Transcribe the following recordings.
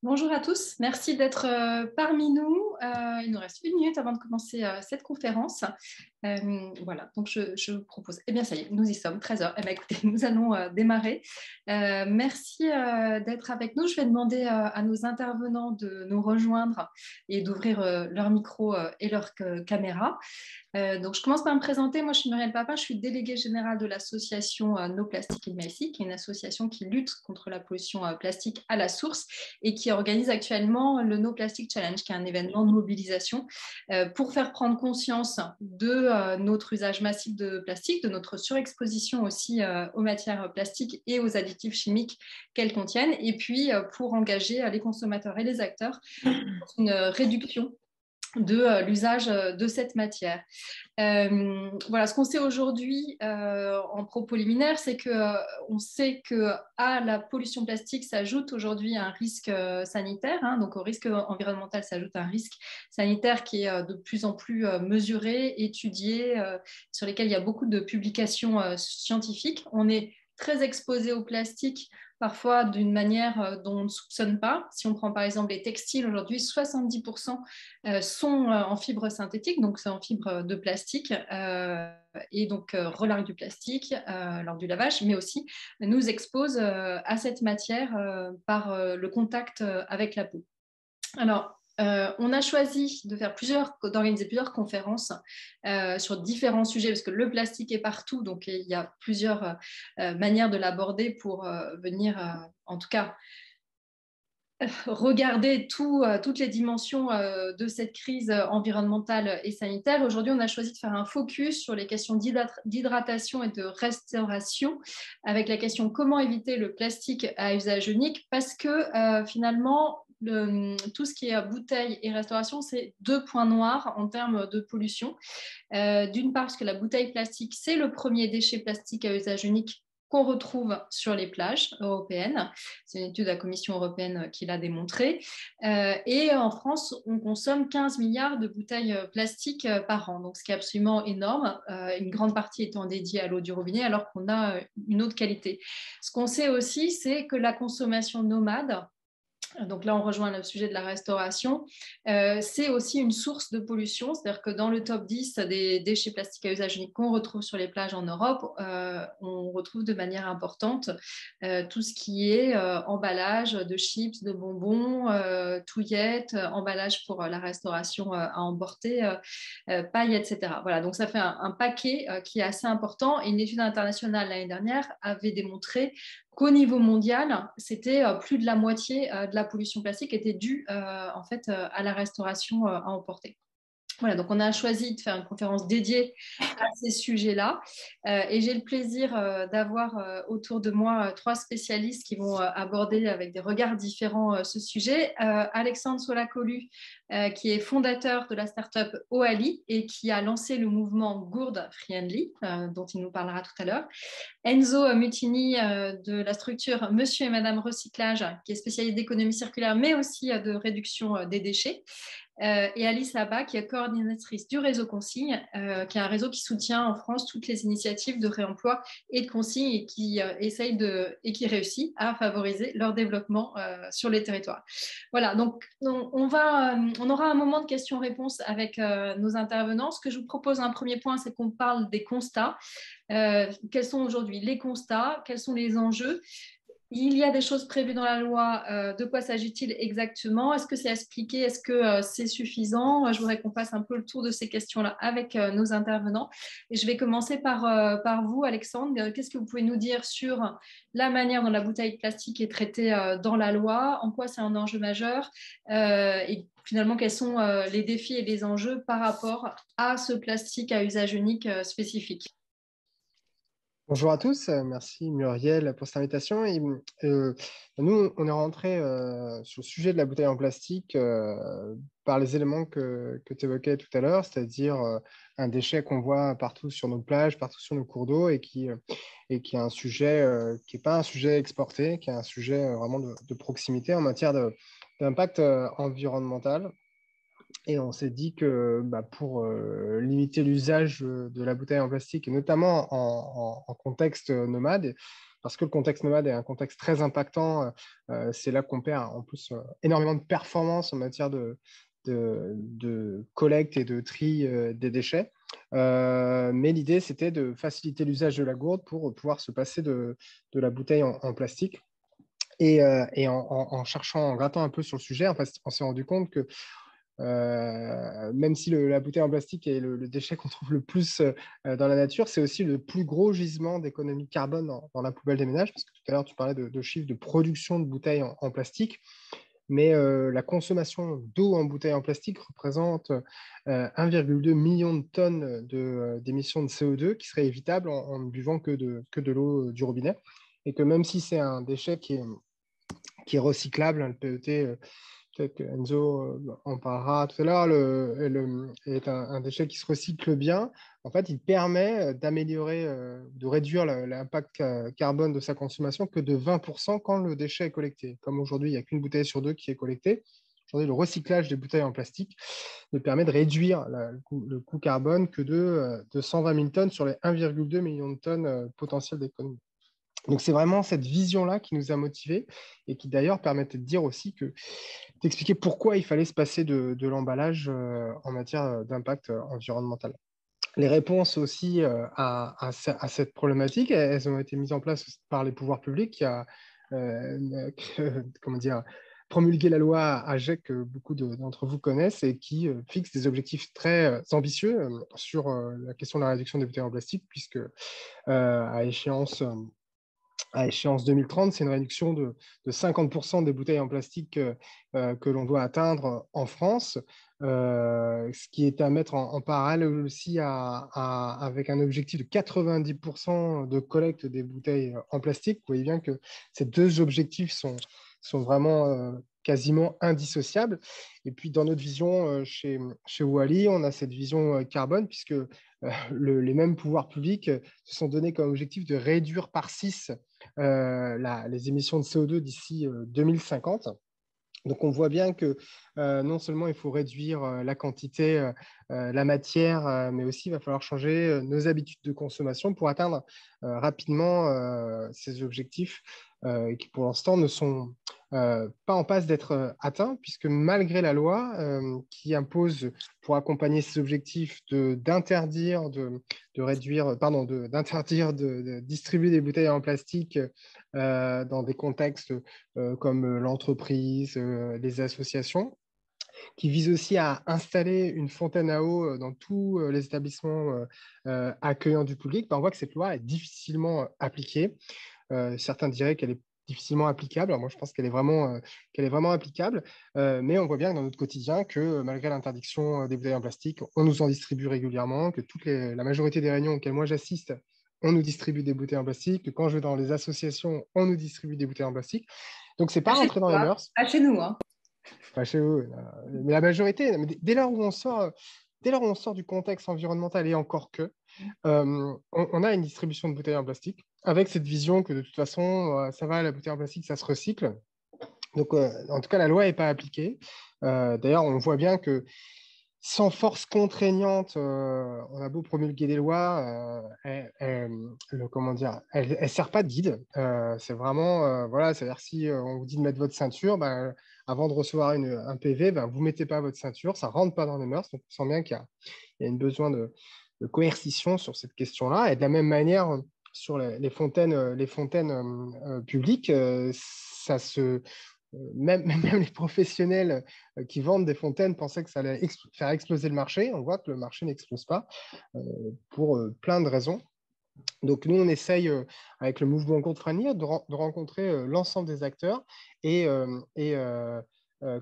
Bonjour à tous, merci d'être parmi nous. Il nous reste 1 minute avant de commencer cette conférence. Voilà, donc je vous propose, eh bien ça y est, nous y sommes, 13h. Eh bien écoutez, nous allons démarrer. Merci d'être avec nous. Je vais demander à nos intervenants de nous rejoindre et d'ouvrir leur micro et leur caméra. Donc, je commence par me présenter. Moi, je suis Muriel Papin, je suis déléguée générale de l'association No Plastic in Massy, qui est une association qui lutte contre la pollution plastique à la source et qui organise actuellement le No Plastic Challenge, qui est un événement de mobilisation pour faire prendre conscience de notre usage massif de plastique, de notre surexposition aussi aux matières plastiques et aux additifs chimiques qu'elles contiennent, et puis pour engager les consommateurs et les acteurs dans une réduction de l'usage de cette matière. Voilà, ce qu'on sait aujourd'hui en propos liminaire, c'est qu'on sait qu'à la pollution plastique s'ajoute aujourd'hui un risque sanitaire, hein, donc au risque environnemental s'ajoute un risque sanitaire qui est de plus en plus mesuré, étudié, sur lesquels il y a beaucoup de publications scientifiques. On est très exposé au plastique, parfois d'une manière dont on ne soupçonne pas. Si on prend par exemple les textiles, aujourd'hui, 70% sont en fibre synthétique, donc c'est en fibre de plastique, et donc relarguent du plastique lors du lavage, mais aussi nous exposent à cette matière par le contact avec la peau. Alors, on a choisi d'organiser plusieurs conférences sur différents sujets, parce que le plastique est partout, donc il y a plusieurs manières de l'aborder pour venir, en tout cas, regarder toutes les dimensions de cette crise environnementale et sanitaire. Aujourd'hui, on a choisi de faire un focus sur les questions d'hydratation et de restauration, avec la question comment éviter le plastique à usage unique, parce que finalement, tout ce qui est bouteille et restauration, c'est 2 points noirs en termes de pollution. D'une part, parce que la bouteille plastique, c'est le premier déchet plastique à usage unique qu'on retrouve sur les plages européennes. C'est une étude de la Commission européenne qui l'a démontré. Et en France, on consomme 15 milliards de bouteilles plastiques par an, donc ce qui est absolument énorme, une grande partie étant dédiée à l'eau du robinet, alors qu'on a une eau de qualité. Ce qu'on sait aussi, c'est que la consommation nomade, donc là on rejoint le sujet de la restauration, c'est aussi une source de pollution, c'est-à-dire que dans le top 10 des déchets plastiques à usage unique qu'on retrouve sur les plages en Europe, on retrouve de manière importante tout ce qui est emballage de chips, de bonbons, touillettes, emballage pour la restauration à emporter, paille, etc. Voilà, donc ça fait un paquet qui est assez important, et une étude internationale l'année dernière avait démontré qu'au niveau mondial, c'était plus de la moitié de la pollution plastique était due en fait à la restauration à emporter. Voilà, donc on a choisi de faire une conférence dédiée à ces sujets-là, et j'ai le plaisir d'avoir autour de moi 3 spécialistes qui vont aborder avec des regards différents ce sujet. Alexandre Solacolu, qui est fondateur de la start-up Oali et qui a lancé le mouvement Gourde Friendly, dont il nous parlera tout à l'heure. Enzo Mutini de la structure Monsieur et Madame Recyclage, qui est spécialiste d'économie circulaire, mais aussi de réduction des déchets. Et Alice Labat, qui est coordinatrice du réseau Consigne, qui est un réseau qui soutient en France toutes les initiatives de réemploi et de consigne, et qui essaye et qui réussit à favoriser leur développement sur les territoires. Voilà, donc on aura un moment de questions-réponses avec nos intervenants. Ce que je vous propose, un premier point, c'est qu'on parle des constats. Quels sont aujourd'hui les constats? Quels sont les enjeux? Il y a des choses prévues dans la loi. De quoi s'agit-il exactement? Est-ce que c'est expliqué? Est-ce que c'est suffisant? Je voudrais qu'on fasse un peu le tour de ces questions-là avec nos intervenants. Et je vais commencer par vous, Alexandre. Qu'est-ce que vous pouvez nous dire sur la manière dont la bouteille plastique est traitée dans la loi? En quoi c'est un enjeu majeur? Et finalement, quels sont les défis et les enjeux par rapport à ce plastique à usage unique spécifique? Bonjour à tous, merci Muriel pour cette invitation. Nous, on est rentré sur le sujet de la bouteille en plastique par les éléments que tu évoquais tout à l'heure, c'est-à-dire un déchet qu'on voit partout sur nos plages, partout sur nos cours d'eau, et qui est un sujet qui n'est pas un sujet exporté, qui est un sujet vraiment de proximité en matière d'impact environnemental. Et on s'est dit que pour limiter l'usage de la bouteille en plastique, et notamment en contexte nomade, parce que le contexte nomade est un contexte très impactant. C'est là qu'on perd en plus énormément de performance en matière de collecte et de tri des déchets. Mais l'idée, c'était de faciliter l'usage de la gourde pour pouvoir se passer de la bouteille en plastique. Et en cherchant, en grattant un peu sur le sujet, en fait, on s'est rendu compte que même si la bouteille en plastique est le déchet qu'on trouve le plus dans la nature, c'est aussi le plus gros gisement d'économie carbone dans la poubelle des ménages, parce que tout à l'heure, tu parlais de chiffres de production de bouteilles en plastique, mais la consommation d'eau en bouteille en plastique représente 1,2 million de tonnes d'émissions de CO2 qui seraient évitables en ne buvant que de l'eau du robinet, et que même si c'est un déchet qui est recyclable, hein, le PET, peut-être que Enzo en parlera tout à l'heure, est un déchet qui se recycle bien. En fait, il permet d'améliorer, de réduire l'impact carbone de sa consommation que de 20% quand le déchet est collecté. Comme aujourd'hui, il n'y a qu'une bouteille sur deux qui est collectée. Aujourd'hui, le recyclage des bouteilles en plastique nous permet de réduire le coût carbone que de 120 000 tonnes sur les 1,2 million de tonnes potentielles d'économie. Donc, c'est vraiment cette vision-là qui nous a motivés et qui d'ailleurs permettait de dire aussi d'expliquer pourquoi il fallait se passer de l'emballage en matière d'impact environnemental. Les réponses aussi à cette problématique, elles ont été mises en place par les pouvoirs publics qui a comment dire, promulgué la loi AGEC que beaucoup d'entre vous connaissent et qui fixe des objectifs très ambitieux sur la question de la réduction des bouteilles en plastique, puisque à échéance 2030, c'est une réduction de 50% des bouteilles en plastique que l'on doit atteindre en France, ce qui est à mettre en parallèle aussi avec un objectif de 90% de collecte des bouteilles en plastique. Vous voyez bien que ces deux objectifs sont vraiment quasiment indissociables. Et puis, dans notre vision chez Wally, on a cette vision carbone, puisque les mêmes pouvoirs publics se sont donnés comme objectif de réduire par 6 les émissions de CO2 d'ici 2050. Donc, on voit bien que non seulement il faut réduire la quantité, la matière, mais aussi il va falloir changer nos habitudes de consommation pour atteindre rapidement ces objectifs qui, pour l'instant, ne sont pas en passe d'être atteints, puisque malgré la loi qui impose, pour accompagner ces objectifs, d'interdire de distribuer des bouteilles en plastique dans des contextes comme l'entreprise, les associations, qui vise aussi à installer une fontaine à eau dans tous les établissements accueillants du public. Ben, on voit que cette loi est difficilement appliquée. Certains diraient qu'elle est difficilement applicable. Alors moi, je pense qu'elle est vraiment applicable. Mais on voit bien dans notre quotidien que malgré l'interdiction des bouteilles en plastique, on nous en distribue régulièrement, que la majorité des réunions auxquelles moi j'assiste, on nous distribue des bouteilles en plastique, que quand je vais dans les associations, on nous distribue des bouteilles en plastique. Donc, c'est pas rentré dans les mœurs. Pas chez nous, hein. Pas chez vous. Mais la majorité, dès lors où on sort du contexte environnemental, et encore que, on a une distribution de bouteilles en plastique avec cette vision que de toute façon, ça va, la bouteille en plastique, ça se recycle. Donc, en tout cas, la loi n'est pas appliquée. D'ailleurs, on voit bien que sans force contraignante, on a beau promulguer des lois, comment dire, elle sert pas de guide. C'est vraiment, voilà, c'est-à-dire si on vous dit de mettre votre ceinture, ben, avant de recevoir un PV, ben, vous mettez pas votre ceinture, ça rentre pas dans les mœurs. Donc, on sent bien qu'il y a un besoin de coercition sur cette question-là. Et de la même manière, sur les fontaines, publiques, ça se même les professionnels qui vendent des fontaines pensaient que ça allait faire exploser le marché. On voit que le marché n'explose pas pour plein de raisons. Donc, nous, on essaye, avec le mouvement Gourde Franier, de rencontrer l'ensemble des acteurs et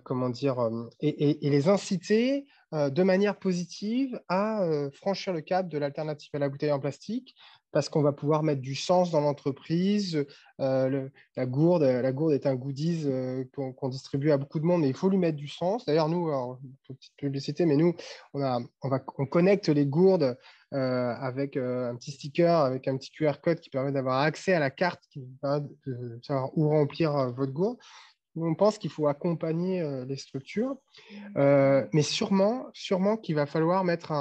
comment dire, et les inciter de manière positive à franchir le cap de l'alternative à la bouteille en plastique, parce qu'on va pouvoir mettre du sens dans l'entreprise. La gourde est un goodies qu'on distribue à beaucoup de monde, mais il faut lui mettre du sens. D'ailleurs, nous, alors, petite publicité, mais nous, on connecte les gourdes avec un petit sticker, avec un petit QR code qui permet d'avoir accès à la carte qui vous permet de savoir où remplir votre gourde. On pense qu'il faut accompagner les structures, mais sûrement qu'il va falloir mettre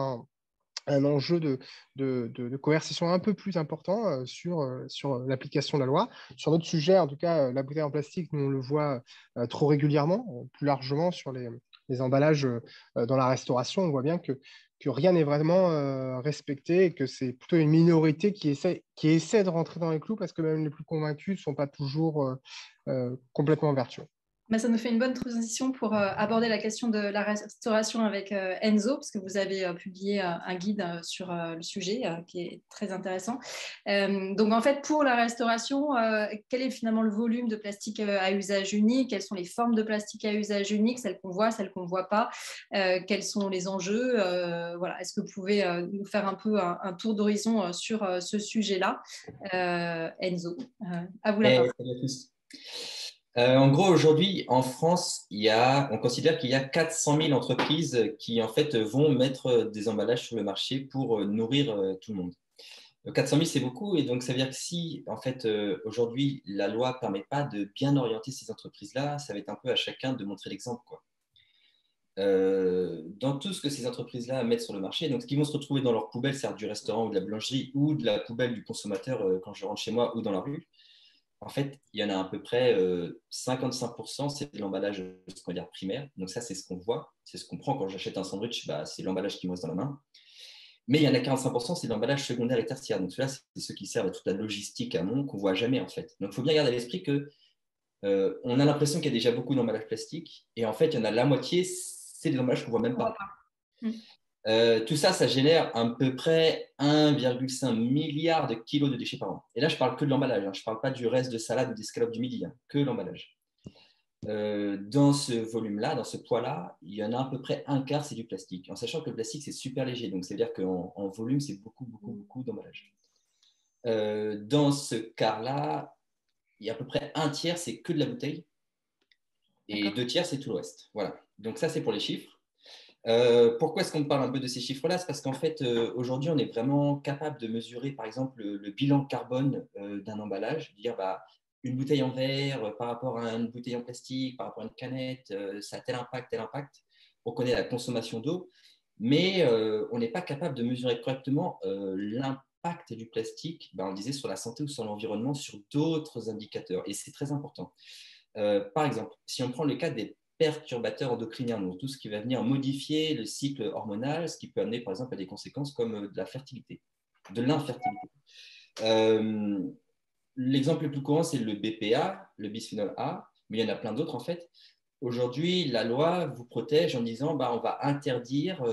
un enjeu de coercition un peu plus important sur l'application de la loi. Sur d'autres sujets, en tout cas, la bouteille en plastique, nous, on le voit trop régulièrement, plus largement sur les emballages dans la restauration. On voit bien que rien n'est vraiment respecté et que c'est plutôt une minorité qui essaie de rentrer dans les clous parce que même les plus convaincus ne sont pas toujours complètement vertueux. Mais ça nous fait une bonne transition pour aborder la question de la restauration avec Enzo, parce que vous avez publié un guide sur le sujet qui est très intéressant. Donc, en fait, pour la restauration, quel est finalement le volume de plastique à usage unique? Quelles sont les formes de plastique à usage unique, celles qu'on voit, celles qu'on ne voit pas? Quels sont les enjeux? Voilà. Est-ce que vous pouvez nous faire un peu un tour d'horizon sur ce sujet-là? Enzo, à vous la parole. Salut à tous. En gros, aujourd'hui, en France, on considère qu'il y a 400 000 entreprises qui, en fait, vont mettre des emballages sur le marché pour nourrir tout le monde. 400 000, c'est beaucoup. Et donc, ça veut dire que si, en fait, aujourd'hui, la loi ne permet pas de bien orienter ces entreprises-là, ça va être un peu à chacun de montrer l'exemple, quoi. Dans tout ce que ces entreprises-là mettent sur le marché, donc ce qu'ils vont se retrouver dans leur poubelle, c'est du restaurant ou de la boulangerie ou de la poubelle du consommateur quand je rentre chez moi ou dans la rue, en fait, il y en a à peu près 55%, c'est de l'emballage ce qu'on va dire, primaire. Donc ça, c'est ce qu'on voit, c'est ce qu'on prend quand j'achète un sandwich, bah, c'est l'emballage qui me reste dans la main. Mais il y en a 45%, c'est de l'emballage secondaire et tertiaire. Donc ceux-là, c'est ceux qui servent à toute la logistique amont qu'on ne voit jamais en fait. Donc il faut bien garder à l'esprit que on a l'impression qu'il y a déjà beaucoup d'emballage plastique et en fait, il y en a la moitié, c'est des emballages qu'on ne voit même pas. Tout ça, ça génère à peu près 1,5 milliard de kilos de déchets par an. Et là, je ne parle que de l'emballage. Hein. Je ne parle pas du reste de salade ou d'escalope du midi, hein, que l'emballage. Dans ce volume-là, dans ce poids-là, il y en a à peu près un quart, c'est du plastique. En sachant que le plastique, c'est super léger. Donc, ça veut dire qu'en volume, c'est beaucoup, beaucoup, beaucoup d'emballage. Dans ce quart-là, il y a à peu près un tiers, c'est que de la bouteille. Et 2 tiers, c'est tout le reste. Voilà. Donc, ça, c'est pour les chiffres. Pourquoi est-ce qu'on parle un peu de ces chiffres-là? C'est parce qu'en fait, aujourd'hui, on est vraiment capable de mesurer, par exemple, le bilan carbone d'un emballage, dire bah, une bouteille en verre par rapport à une bouteille en plastique, par rapport à une canette, ça a tel impact, tel impact. On connaît la consommation d'eau, mais on n'est pas capable de mesurer correctement l'impact du plastique, on disait, sur la santé ou sur l'environnement, sur d'autres indicateurs. Et c'est très important. Par exemple, si on prend le cas des perturbateurs endocriniens, donc tout ce qui va venir modifier le cycle hormonal, ce qui peut amener par exemple à des conséquences comme de la fertilité, de l'infertilité. L'exemple le plus courant, c'est le BPA, le bisphénol A, mais il y en a plein d'autres en fait. Aujourd'hui, la loi vous protège en disant on va interdire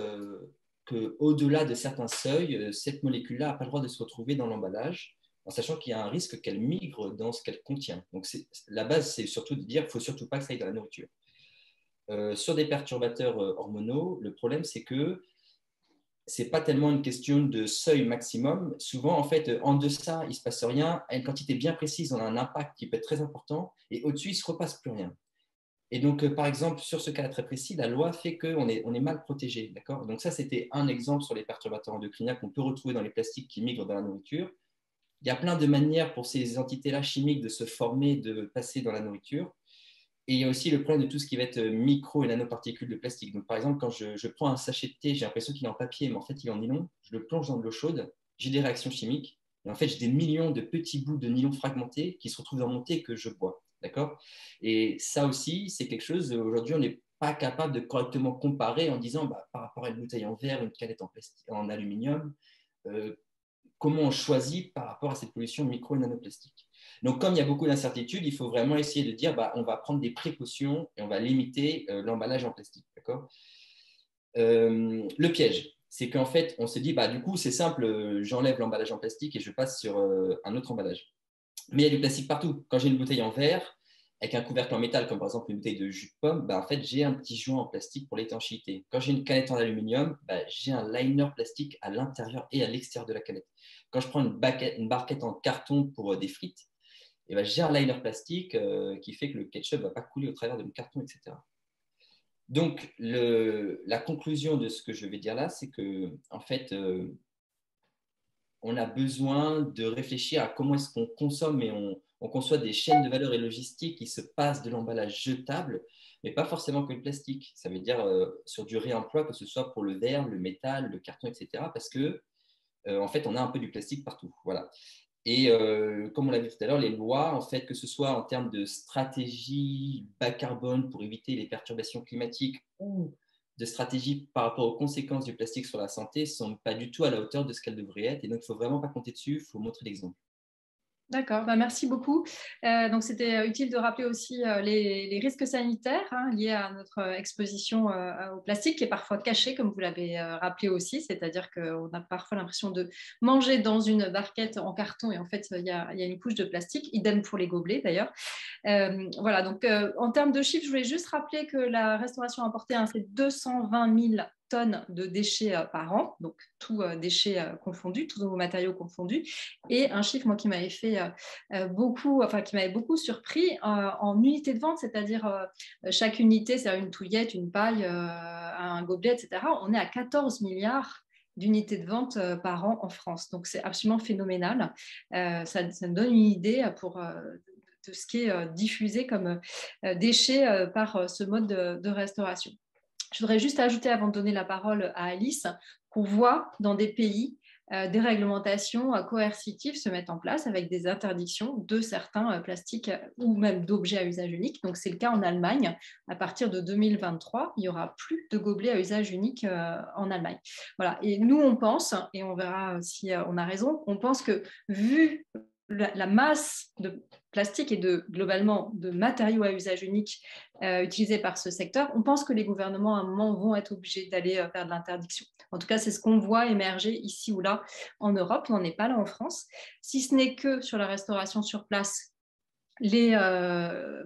qu'au-delà de certains seuils, cette molécule-là n'a pas le droit de se retrouver dans l'emballage, en sachant qu'il y a un risque qu'elle migre dans ce qu'elle contient. Donc la base, c'est surtout de dire qu'il ne faut surtout pas que ça aille dans la nourriture. Sur des perturbateurs hormonaux, le problème, c'est que ce n'est pas tellement une question de seuil maximum. Souvent, en fait, en deçà, il ne se passe rien. À une quantité bien précise, on a un impact qui peut être très important. Et au-dessus, il ne se repasse plus rien. Et donc, par exemple, sur ce cas très précis, la loi fait qu'on est mal protégé. D'accord. Donc ça, c'était un exemple sur les perturbateurs endocriniens qu'on peut retrouver dans les plastiques qui migrent dans la nourriture. Il y a plein de manières pour ces entités-là chimiques de se former, de passer dans la nourriture. Et il y a aussi le problème de tout ce qui va être micro et nanoparticules de plastique. Donc, par exemple, quand je prends un sachet de thé, j'ai l'impression qu'il est en papier, mais en fait, il est en nylon. Je le plonge dans de l'eau chaude, j'ai des réactions chimiques. Et en fait, j'ai des millions de petits bouts de nylon fragmentés qui se retrouvent dans mon thé que je bois. D'accord. Et ça aussi, c'est quelque chose, aujourd'hui, on n'est pas capable de correctement comparer en disant, par rapport à une bouteille en verre, une canette en aluminium, comment on choisit par rapport à cette pollution micro et nanoplastique. Donc, comme il y a beaucoup d'incertitudes, il faut vraiment essayer de dire on va prendre des précautions et on va limiter l'emballage en plastique. D'accord. Le piège, c'est qu'en fait, on se dit du coup, c'est simple, j'enlève l'emballage en plastique et je passe sur un autre emballage. Mais il y a du plastique partout. Quand j'ai une bouteille en verre, avec un couvercle en métal, comme par exemple une bouteille de jus de pomme, en fait, j'ai un petit joint en plastique pour l'étanchéité. Quand j'ai une canette en aluminium, j'ai un liner plastique à l'intérieur et à l'extérieur de la canette. Quand je prends une barquette en carton pour des frites, j'ai un liner plastique qui fait que le ketchup ne va pas couler au travers de mon carton, etc. Donc, la conclusion de ce que je vais dire là, c'est que, en fait, on a besoin de réfléchir à comment est-ce qu'on consomme et on conçoit des chaînes de valeur et logistiques qui se passent de l'emballage jetable. mais pas forcément que le plastique. Ça veut dire sur du réemploi, que ce soit pour le verre, le métal, le carton, etc. Parce que, en fait, on a un peu du plastique partout. Voilà. Et comme on l'a vu tout à l'heure, les lois, en fait, que ce soit en termes de stratégie bas carbone pour éviter les perturbations climatiques ou de stratégie par rapport aux conséquences du plastique sur la santé, ne sont pas du tout à la hauteur de ce qu'elles devraient être. Et donc, il ne faut vraiment pas compter dessus, il faut montrer l'exemple. D'accord, merci beaucoup. Donc, c'était utile de rappeler aussi les risques sanitaires liés à notre exposition au plastique, qui est parfois caché, comme vous l'avez rappelé aussi, c'est-à-dire qu'on a parfois l'impression de manger dans une barquette en carton et en fait, il y a une couche de plastique, idem pour les gobelets d'ailleurs. Voilà, donc en termes de chiffres, je voulais juste rappeler que la restauration importée, c'est 220 000 tonnes de déchets par an, donc tous déchets confondus, tous nos matériaux confondus. Et un chiffre, moi, qui m'avait fait qui m'avait beaucoup surpris en unité de vente, c'est-à-dire chaque unité, c'est une touillette, une paille, un gobelet, etc. On est à 14 milliards d'unités de vente par an en France. Donc, c'est absolument phénoménal. Ça me donne une idée de ce qui est diffusé comme déchets par ce mode de restauration. Je voudrais juste ajouter, avant de donner la parole à Alice, qu'on voit dans des pays des réglementations coercitives se mettre en place avec des interdictions de certains plastiques ou même d'objets à usage unique. Donc, c'est le cas en Allemagne. À partir de 2023, il n'y aura plus de gobelets à usage unique en Allemagne. Voilà. Et nous, on pense, et on verra si on a raison, on pense que vu la masse de plastique et globalement de matériaux à usage unique utilisés par ce secteur, on pense que les gouvernements à un moment vont être obligés d'aller vers de l'interdiction. En tout cas, c'est ce qu'on voit émerger ici ou là en Europe. On n'en est pas là en France. Si ce n'est que sur la restauration sur place, les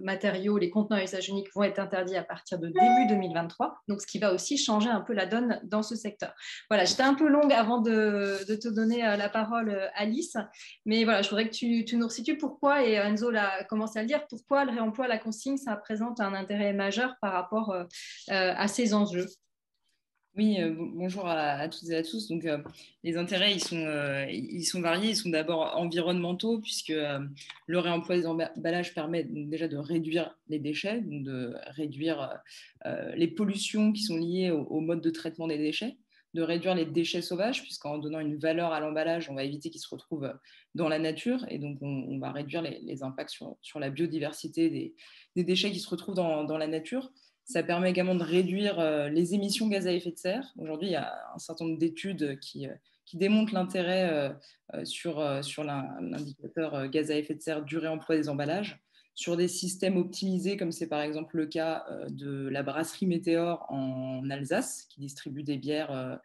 matériaux, les contenants à usage unique vont être interdits à partir de début 2023, donc ce qui va aussi changer un peu la donne dans ce secteur. Voilà, j'étais un peu longue avant de te donner la parole, Alice, mais voilà, je voudrais que tu nous resitues pourquoi, et Enzo l'a commencé à le dire, pourquoi le réemploi, la consigne, ça présente un intérêt majeur par rapport à ces enjeux. Oui, bonjour à toutes et à tous. Donc, les intérêts, ils sont variés. Ils sont d'abord environnementaux, puisque le réemploi des emballages permet donc déjà de réduire les déchets, donc de réduire les pollutions qui sont liées au mode de traitement des déchets, de réduire les déchets sauvages, puisqu'en donnant une valeur à l'emballage, on va éviter qu'ils se retrouvent dans la nature, et donc on va réduire les impacts sur la biodiversité des déchets qui se retrouvent dans la nature. Ça permet également de réduire les émissions de gaz à effet de serre. Aujourd'hui, il y a un certain nombre d'études qui démontrent l'intérêt sur l'indicateur gaz à effet de serre du réemploi des emballages, sur des systèmes optimisés, comme c'est par exemple le cas de la brasserie Météor en Alsace, qui distribue des bières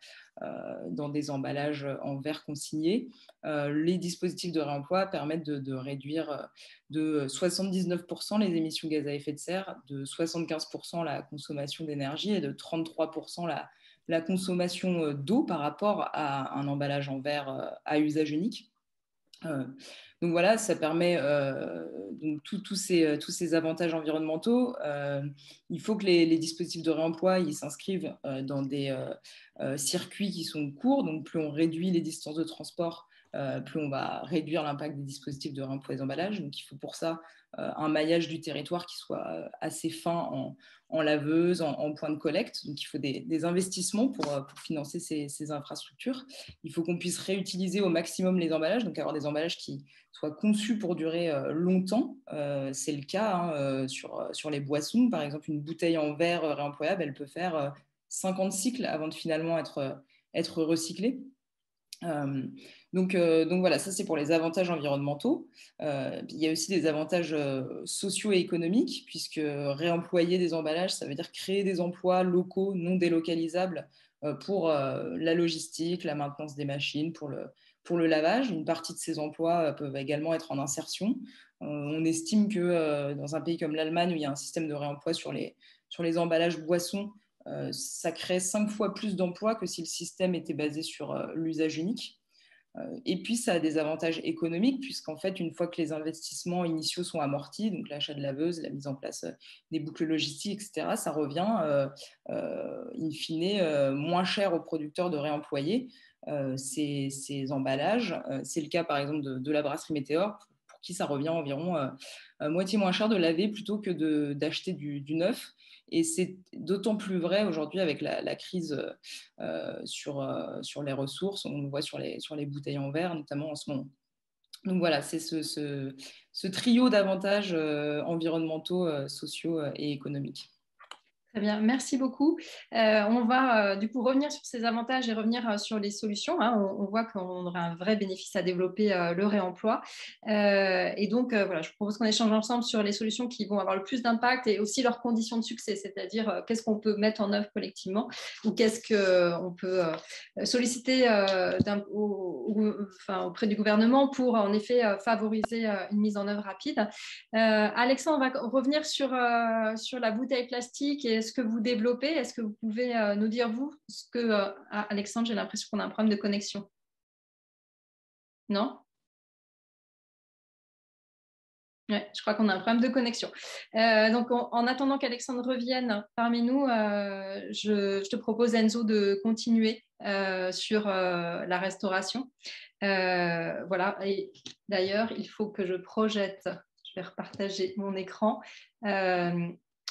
dans des emballages en verre consigné. Les dispositifs de réemploi permettent de réduire de 79% les émissions de gaz à effet de serre, de 75% la consommation d'énergie et de 33% la consommation d'eau par rapport à un emballage en verre à usage unique. Donc voilà, ça permet donc tous ces avantages environnementaux. Il faut que les dispositifs de réemploi ils s'inscrivent dans des circuits qui sont courts. Donc plus on réduit les distances de transport, plus on va réduire l'impact des dispositifs de réemploi des emballages. Donc il faut pour ça un maillage du territoire qui soit assez fin en laveuse, en point de collecte. Donc il faut des investissements pour financer ces infrastructures. Il faut qu'on puisse réutiliser au maximum les emballages, donc avoir des emballages qui soient conçus pour durer longtemps. C'est le cas sur les boissons. Par exemple, une bouteille en verre réemployable, elle peut faire 50 cycles avant de finalement être recyclée. Donc voilà, ça c'est pour les avantages environnementaux. Il y a aussi des avantages sociaux et économiques, puisque réemployer des emballages, ça veut dire créer des emplois locaux non délocalisables pour la logistique, la maintenance des machines, pour le lavage. Une partie de ces emplois peuvent également être en insertion. On estime que dans un pays comme l'Allemagne, où il y a un système de réemploi sur les emballages boissons, ça crée 5 fois plus d'emplois que si le système était basé sur l'usage unique. Et puis, ça a des avantages économiques, puisqu'en fait, une fois que les investissements initiaux sont amortis, donc l'achat de laveuses, la mise en place des boucles logistiques, etc., ça revient, in fine, moins cher aux producteurs de réemployer ces emballages. C'est le cas, par exemple, de la brasserie Météor, pour qui ça revient environ moitié moins cher de laver plutôt que d'acheter du neuf. Et c'est d'autant plus vrai aujourd'hui avec la crise sur les ressources. On le voit sur les bouteilles en verre, notamment en ce moment. Donc voilà, c'est ce trio d'avantages environnementaux, sociaux et économiques. Très bien, merci beaucoup. On va du coup revenir sur ces avantages et revenir sur les solutions. Hein. On voit qu'on aura un vrai bénéfice à développer le réemploi. Et donc, voilà, je propose qu'on échange ensemble sur les solutions qui vont avoir le plus d'impact et aussi leurs conditions de succès, c'est-à-dire qu'est-ce qu'on peut mettre en œuvre collectivement ou qu'est-ce qu'on peut solliciter auprès du gouvernement pour en effet favoriser une mise en œuvre rapide. Alexandre, on va revenir sur la bouteille plastique et ce que vous développez. Est-ce que vous pouvez nous dire, vous, ce que... Alexandre, j'ai l'impression qu'on a un problème de connexion. Non? Ouais, je crois qu'on a un problème de connexion. Donc, en attendant qu'Alexandre revienne parmi nous, je te propose, Enzo, de continuer sur la restauration. Voilà. Et d'ailleurs, il faut que je projette. Je vais repartager mon écran.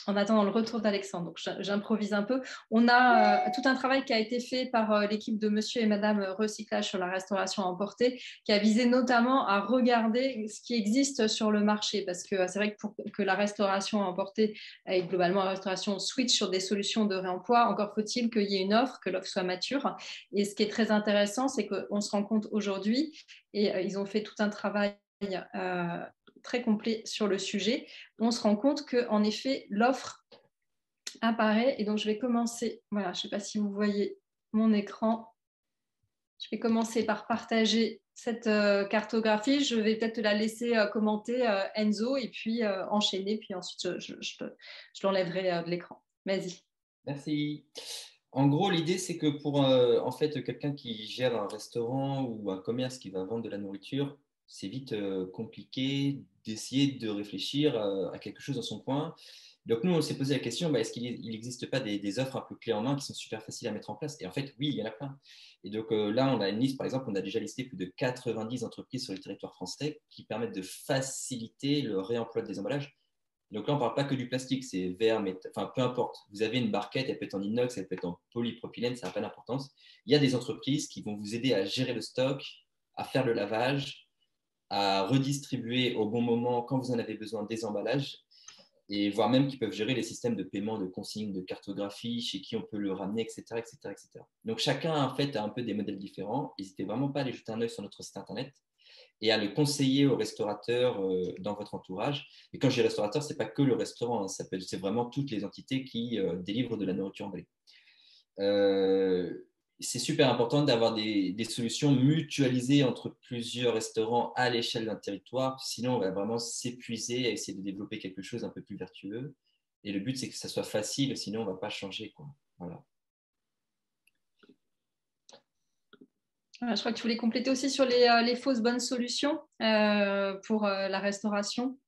En attendant le retour d'Alexandre. Donc, j'improvise un peu. On a tout un travail qui a été fait par l'équipe de Monsieur et Madame Recyclage sur la restauration à emporter, qui a visé notamment à regarder ce qui existe sur le marché, parce que c'est vrai que pour que la restauration à emporter et globalement la restauration switch sur des solutions de réemploi, encore faut-il qu'il y ait une offre, que l'offre soit mature. Et ce qui est très intéressant, c'est qu'on se rend compte aujourd'hui, et ils ont fait tout un travail très complet sur le sujet, on se rend compte qu'en effet, l'offre apparaît. Et donc, je vais commencer. Voilà, je ne sais pas si vous voyez mon écran. Je vais commencer par partager cette cartographie. Je vais peut-être la laisser commenter, Enzo, et puis enchaîner. Puis ensuite, je l'enlèverai de l'écran. Vas-y. Merci. En gros, l'idée, c'est que pour en fait, quelqu'un qui gère un restaurant ou un commerce qui va vendre de la nourriture, c'est vite compliqué d'essayer de réfléchir à quelque chose dans son coin. Donc, nous, on s'est posé la question, est-ce qu'il n'existe pas des offres un peu clés en main qui sont super faciles à mettre en place? Et en fait, oui, il y en a plein. Et donc là, on a une liste, par exemple, on a déjà listé plus de 90 entreprises sur le territoire français qui permettent de faciliter le réemploi des emballages. Donc là, on ne parle pas que du plastique, c'est verre, enfin peu importe. Vous avez une barquette, elle peut être en inox, elle peut être en polypropylène, ça n'a pas d'importance. Il y a des entreprises qui vont vous aider à gérer le stock, à faire le lavage, à redistribuer au bon moment quand vous en avez besoin des emballages, et voire même qui peuvent gérer les systèmes de paiement, de consigne, de cartographie, chez qui on peut le ramener, etc., etc., etc. Donc chacun en fait a un peu des modèles différents. N'hésitez vraiment pas à aller jeter un œil sur notre site internet et à le conseiller aux restaurateurs dans votre entourage. Et quand je dis restaurateur, ce n'est pas que le restaurant, hein, c'est vraiment toutes les entités qui délivrent de la nourriture emballée. C'est super important d'avoir des solutions mutualisées entre plusieurs restaurants à l'échelle d'un territoire. Sinon, on va vraiment s'épuiser à essayer de développer quelque chose un peu plus vertueux. Et le but, c'est que ça soit facile, sinon on ne va pas changer, quoi. Voilà. Je crois que tu voulais compléter aussi sur les fausses bonnes solutions pour la restauration.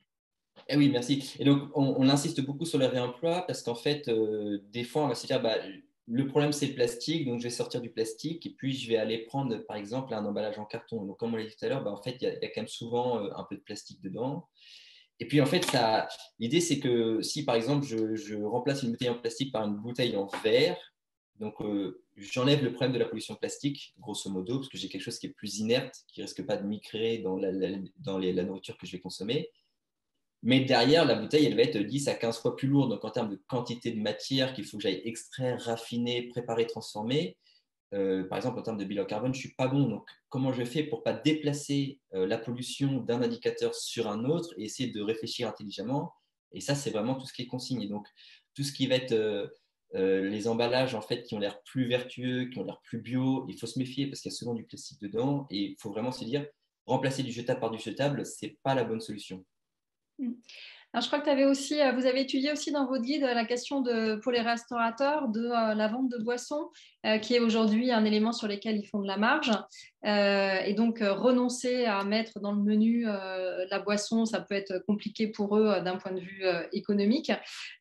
Eh oui, merci. Et donc, on insiste beaucoup sur le réemploi parce qu'en fait, des fois, on va se dire, le problème, c'est le plastique, donc je vais sortir du plastique et puis je vais aller prendre, par exemple, un emballage en carton. Donc, comme on l'a dit tout à l'heure, en fait, il y a quand même souvent un peu de plastique dedans. Et puis, en fait, l'idée, c'est que si, par exemple, je remplace une bouteille en plastique par une bouteille en verre, donc j'enlève le problème de la pollution plastique, grosso modo, parce que j'ai quelque chose qui est plus inerte, qui ne risque pas de migrer dans la nourriture que je vais consommer. Mais derrière, la bouteille, elle va être 10 à 15 fois plus lourde. Donc, en termes de quantité de matière qu'il faut que j'aille extraire, raffiner, préparer, transformer, par exemple, en termes de bilan carbone, je ne suis pas bon. Donc, comment je fais pour ne pas déplacer la pollution d'un indicateur sur un autre et essayer de réfléchir intelligemment? Et ça, c'est vraiment tout ce qui est consigné. Donc, tout ce qui va être les emballages en fait, qui ont l'air plus vertueux, qui ont l'air plus bio, il faut se méfier parce qu'il y a souvent du plastique dedans. Et il faut vraiment se dire, remplacer du jetable par du jetable, ce n'est pas la bonne solution. Alors, je crois que vous avez étudié aussi dans votre guide la question pour les restaurateurs de la vente de boissons, qui est aujourd'hui un élément sur lequel ils font de la marge. Et donc, renoncer à mettre dans le menu la boisson, ça peut être compliqué pour eux d'un point de vue économique.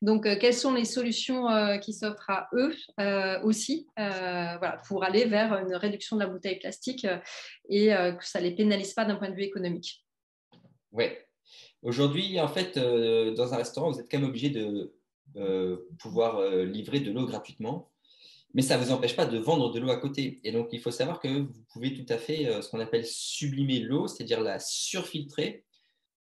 Donc, quelles sont les solutions qui s'offrent à eux aussi voilà, pour aller vers une réduction de la bouteille plastique et que ça ne les pénalise pas d'un point de vue économique? Ouais. Aujourd'hui, en fait, dans un restaurant, vous êtes quand même obligé pouvoir livrer de l'eau gratuitement. Mais ça ne vous empêche pas de vendre de l'eau à côté. Et donc, il faut savoir que vous pouvez tout à fait ce qu'on appelle sublimer l'eau, c'est-à-dire la surfiltrer.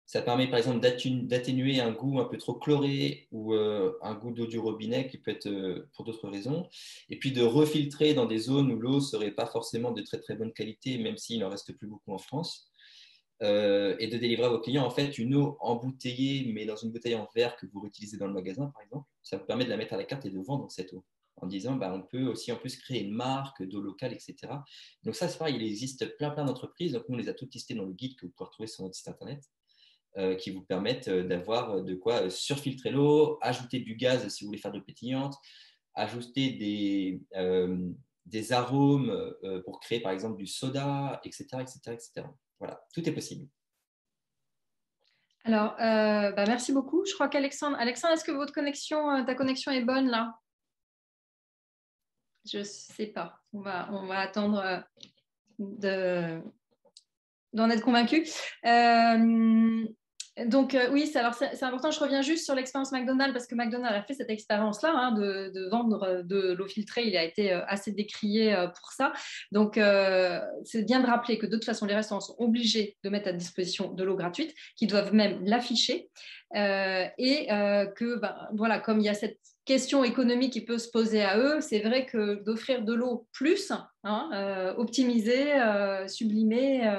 Ça permet par exemple d'atténuer un goût un peu trop chloré ou un goût d'eau du robinet qui peut être pour d'autres raisons. Et puis de refiltrer dans des zones où l'eau ne serait pas forcément de très très bonne qualité, même s'il n'en reste plus beaucoup en France. Et de délivrer à vos clients en fait une eau embouteillée, mais dans une bouteille en verre que vous réutilisez dans le magasin par exemple. Ça vous permet de la mettre à la carte et de vendre cette eau en disant on peut aussi en plus créer une marque d'eau locale, etc. Donc ça, c'est pareil, il existe plein d'entreprises. Donc nous, on les a toutes listées dans le guide que vous pouvez retrouver sur notre site internet qui vous permettent d'avoir de quoi surfiltrer l'eau, ajouter du gaz si vous voulez faire de l'eau pétillante, ajouter des arômes pour créer par exemple du soda, etc. etc. Voilà, tout est possible. Alors, merci beaucoup. Je crois qu'Alexandre, est-ce que ta connexion est bonne là? Je ne sais pas. On va attendre d'en être convaincu. Donc, oui, c'est important. Je reviens juste sur l'expérience McDonald's parce que McDonald's a fait cette expérience-là de vendre de l'eau filtrée. Il a été assez décrié pour ça. Donc, c'est bien de rappeler que de toute façon, les restaurants sont obligés de mettre à disposition de l'eau gratuite, qu'ils doivent même l'afficher. Que, voilà, comme il y a cette question économique qui peut se poser à eux, c'est vrai que d'offrir de l'eau plus, optimisée, sublimée,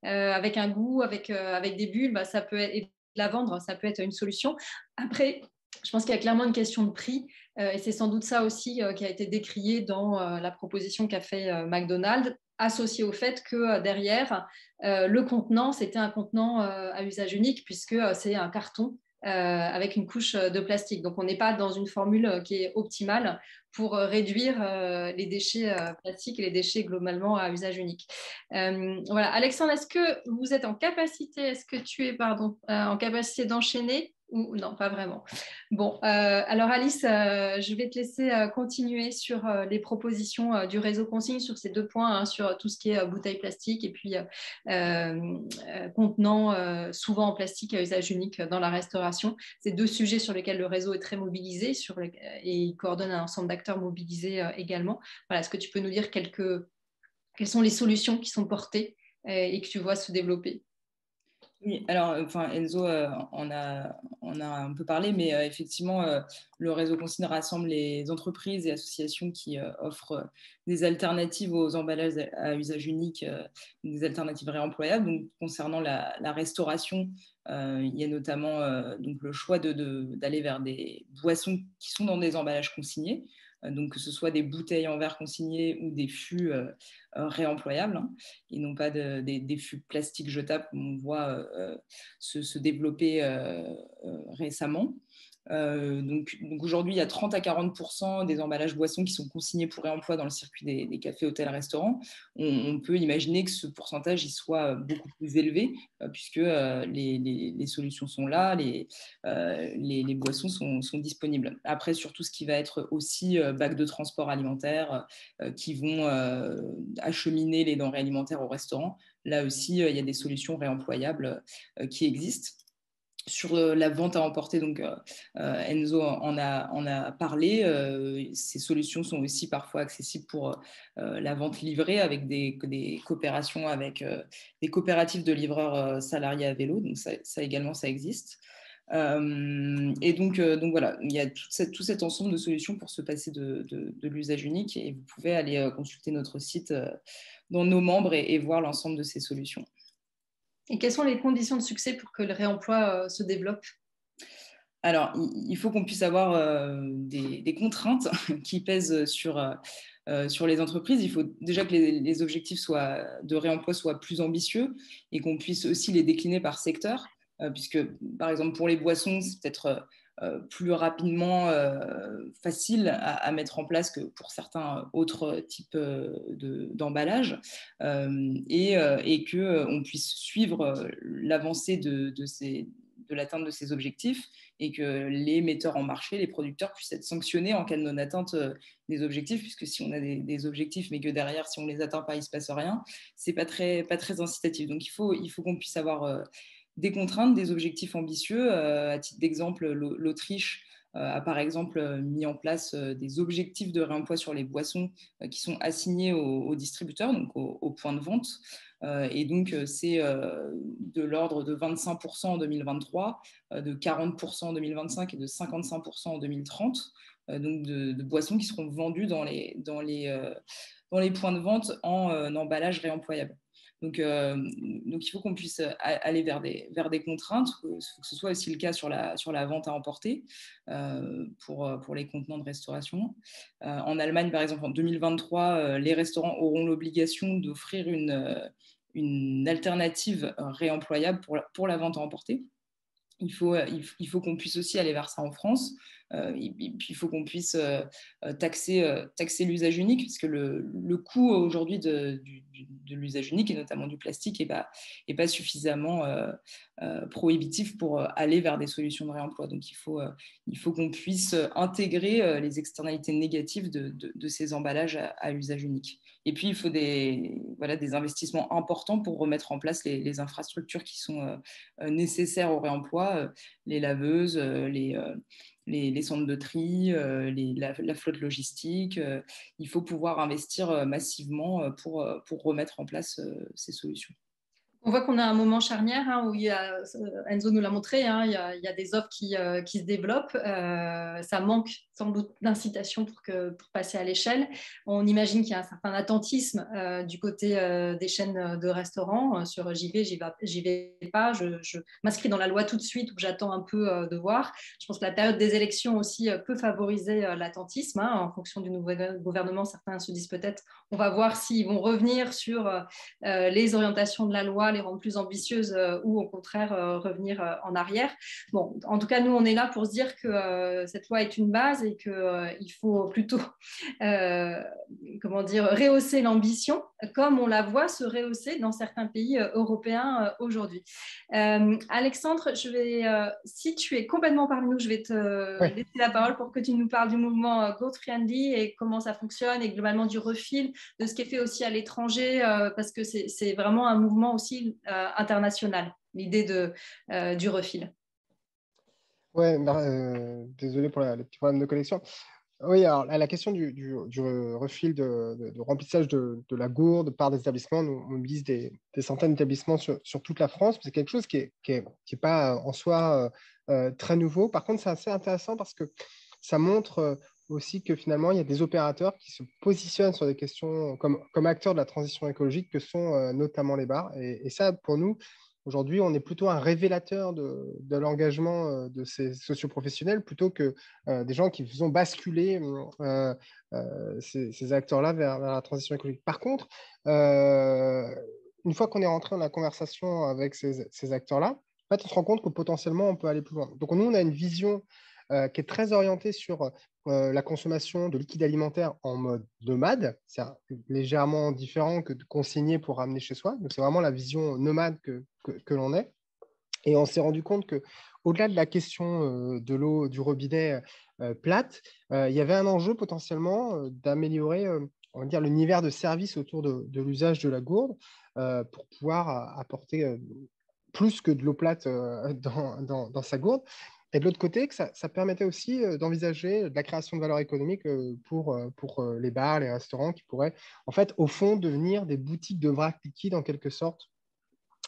avec un goût, avec des bulles, ça peut être, et de la vendre, ça peut être une solution. Après, je pense qu'il y a clairement une question de prix, et c'est sans doute ça aussi qui a été décrié dans la proposition qu'a fait McDonald's, associé au fait que derrière, le contenant, c'était un contenant à usage unique, puisque c'est un carton avec une couche de plastique. Donc, on n'est pas dans une formule qui est optimale pour réduire les déchets plastiques et les déchets globalement à usage unique. Voilà. Alexandre, est-ce que vous êtes en capacité, en capacité d'enchaîner ou non, pas vraiment. Bon, alors Alice, je vais te laisser continuer sur les propositions du réseau consigne sur ces 2 points, sur tout ce qui est bouteilles plastiques et puis contenants souvent en plastique à usage unique dans la restauration. C'est 2 sujets sur lesquels le réseau est très mobilisé et il coordonne un ensemble d'acteurs mobilisés également. Voilà, est-ce que tu peux nous dire quelles sont les solutions qui sont portées et que tu vois se développer? Oui, alors Enzo on a un peu parlé, mais effectivement, le réseau consigne rassemble les entreprises et associations qui offrent des alternatives aux emballages à usage unique, des alternatives réemployables. Donc, concernant la restauration, il y a notamment donc le choix d'aller vers des boissons qui sont dans des emballages consignés. Donc que ce soit des bouteilles en verre consignées ou des fûts réemployables, et non pas des fûts plastiques jetables comme on voit se développer récemment. Donc aujourd'hui, il y a 30 à 40% des emballages boissons qui sont consignés pour réemploi dans le circuit des cafés, hôtels, restaurants. On peut imaginer que ce pourcentage il soit beaucoup plus élevé puisque les solutions sont là, les boissons sont disponibles. Après, sur tout ce qui va être aussi bacs de transport alimentaire qui vont acheminer les denrées alimentaires au restaurant, là aussi, il y a des solutions réemployables qui existent. Sur la vente à emporter, donc Enzo en a parlé. Ces solutions sont aussi parfois accessibles pour la vente livrée avec des coopérations avec des coopératives de livreurs salariés à vélo. Donc ça également, ça existe. Et donc voilà, il y a tout cet ensemble de solutions pour se passer de l'usage unique et vous pouvez aller consulter notre site dans nos membres et voir l'ensemble de ces solutions. Et quelles sont les conditions de succès pour que le réemploi se développe? Alors, il faut qu'on puisse avoir des contraintes qui pèsent sur les entreprises. Il faut déjà que les objectifs de réemploi soient plus ambitieux et qu'on puisse aussi les décliner par secteur, puisque, par exemple, pour les boissons, c'est peut-être plus rapidement facile à mettre en place que pour certains autres types d'emballages, et qu'on puisse suivre l'avancée de l'atteinte de ces objectifs et que les metteurs en marché, les producteurs puissent être sanctionnés en cas de non-atteinte des objectifs, puisque si on a des objectifs mais que derrière, si on ne les atteint pas, il ne se passe rien, ce n'est pas très incitatif. Donc, il faut qu'on puisse avoir des contraintes, des objectifs ambitieux. À titre d'exemple, l'Autriche a par exemple mis en place des objectifs de réemploi sur les boissons qui sont assignés aux distributeurs, donc aux points de vente. Et donc, c'est de l'ordre de 25% en 2023, de 40% en 2025 et de 55% en 2030. Donc de boissons qui seront vendues dans les points de vente en emballage réemployable. Donc, il faut qu'on puisse aller vers des contraintes. Il faut que ce soit aussi le cas sur la vente à emporter pour les contenants de restauration. En Allemagne, par exemple, en 2023, les restaurants auront l'obligation d'offrir une alternative réemployable pour la vente à emporter. Il faut qu'on puisse aussi aller vers ça en France. Et puis, il faut qu'on puisse taxer l'usage unique, parce que le coût aujourd'hui de l'usage unique, et notamment du plastique, n'est pas suffisamment prohibitif pour aller vers des solutions de réemploi. Donc, il faut qu'on puisse intégrer les externalités négatives de ces emballages à usage unique. Et puis, il faut des investissements importants pour remettre en place les infrastructures qui sont nécessaires au réemploi, les laveuses, les centres de tri, la flotte logistique. Il faut pouvoir investir massivement pour remettre en place ces solutions. On voit qu'on a un moment charnière où Enzo nous l'a montré, il y a des offres qui se développent. Ça manque sans doute d'incitation pour passer à l'échelle. On imagine qu'il y a un certain attentisme du côté des chaînes de restaurants sur j'y vais pas, je m'inscris dans la loi tout de suite ou j'attends un peu de voir. Je pense que la période des élections aussi peut favoriser l'attentisme. En fonction du nouveau gouvernement, certains se disent peut-être on va voir s'ils vont revenir sur les orientations de la loi, les rendre plus ambitieuses ou au contraire revenir en arrière. Bon, en tout cas, nous, on est là pour se dire que cette loi est une base et qu'il faut plutôt rehausser l'ambition, comme on la voit se rehausser dans certains pays européens aujourd'hui. Alexandre, si tu es complètement parmi nous, je vais te laisser la parole pour que tu nous parles du mouvement Go Friendly et comment ça fonctionne et globalement du refill, de ce qui est fait aussi à l'étranger, parce que c'est vraiment un mouvement aussi international, l'idée du refill. Ouais, désolé pour les petits problèmes de connexion. Oui, alors la question du refill de remplissage de la gourde par des établissements, nous on mobilise des centaines d'établissements sur toute la France. C'est quelque chose qui est pas en soi très nouveau. Par contre, c'est assez intéressant parce que ça montre aussi que finalement, il y a des opérateurs qui se positionnent sur des questions comme acteurs de la transition écologique que sont notamment les bars. Et ça, pour nous, aujourd'hui, on est plutôt un révélateur de l'engagement de ces socioprofessionnels plutôt que des gens qui faisons basculer ces acteurs-là vers la transition écologique. Par contre, une fois qu'on est rentré dans la conversation avec ces acteurs-là, en fait, on se rend compte que potentiellement, on peut aller plus loin. Donc, nous, on a une vision qui est très orientée sur la consommation de liquide alimentaire en mode nomade. C'est légèrement différent que de consigner pour ramener chez soi. Donc, c'est vraiment la vision nomade que l'on est. Et on s'est rendu compte qu'au-delà de la question de l'eau du robinet plate, il y avait un enjeu potentiellement d'améliorer on va dire, l'univers de service autour de l'usage de la gourde pour pouvoir apporter plus que de l'eau plate dans sa gourde. Et de l'autre côté, que ça permettait aussi d'envisager de la création de valeur économique pour les bars, les restaurants qui pourraient, en fait, au fond, devenir des boutiques de vrac liquide en quelque sorte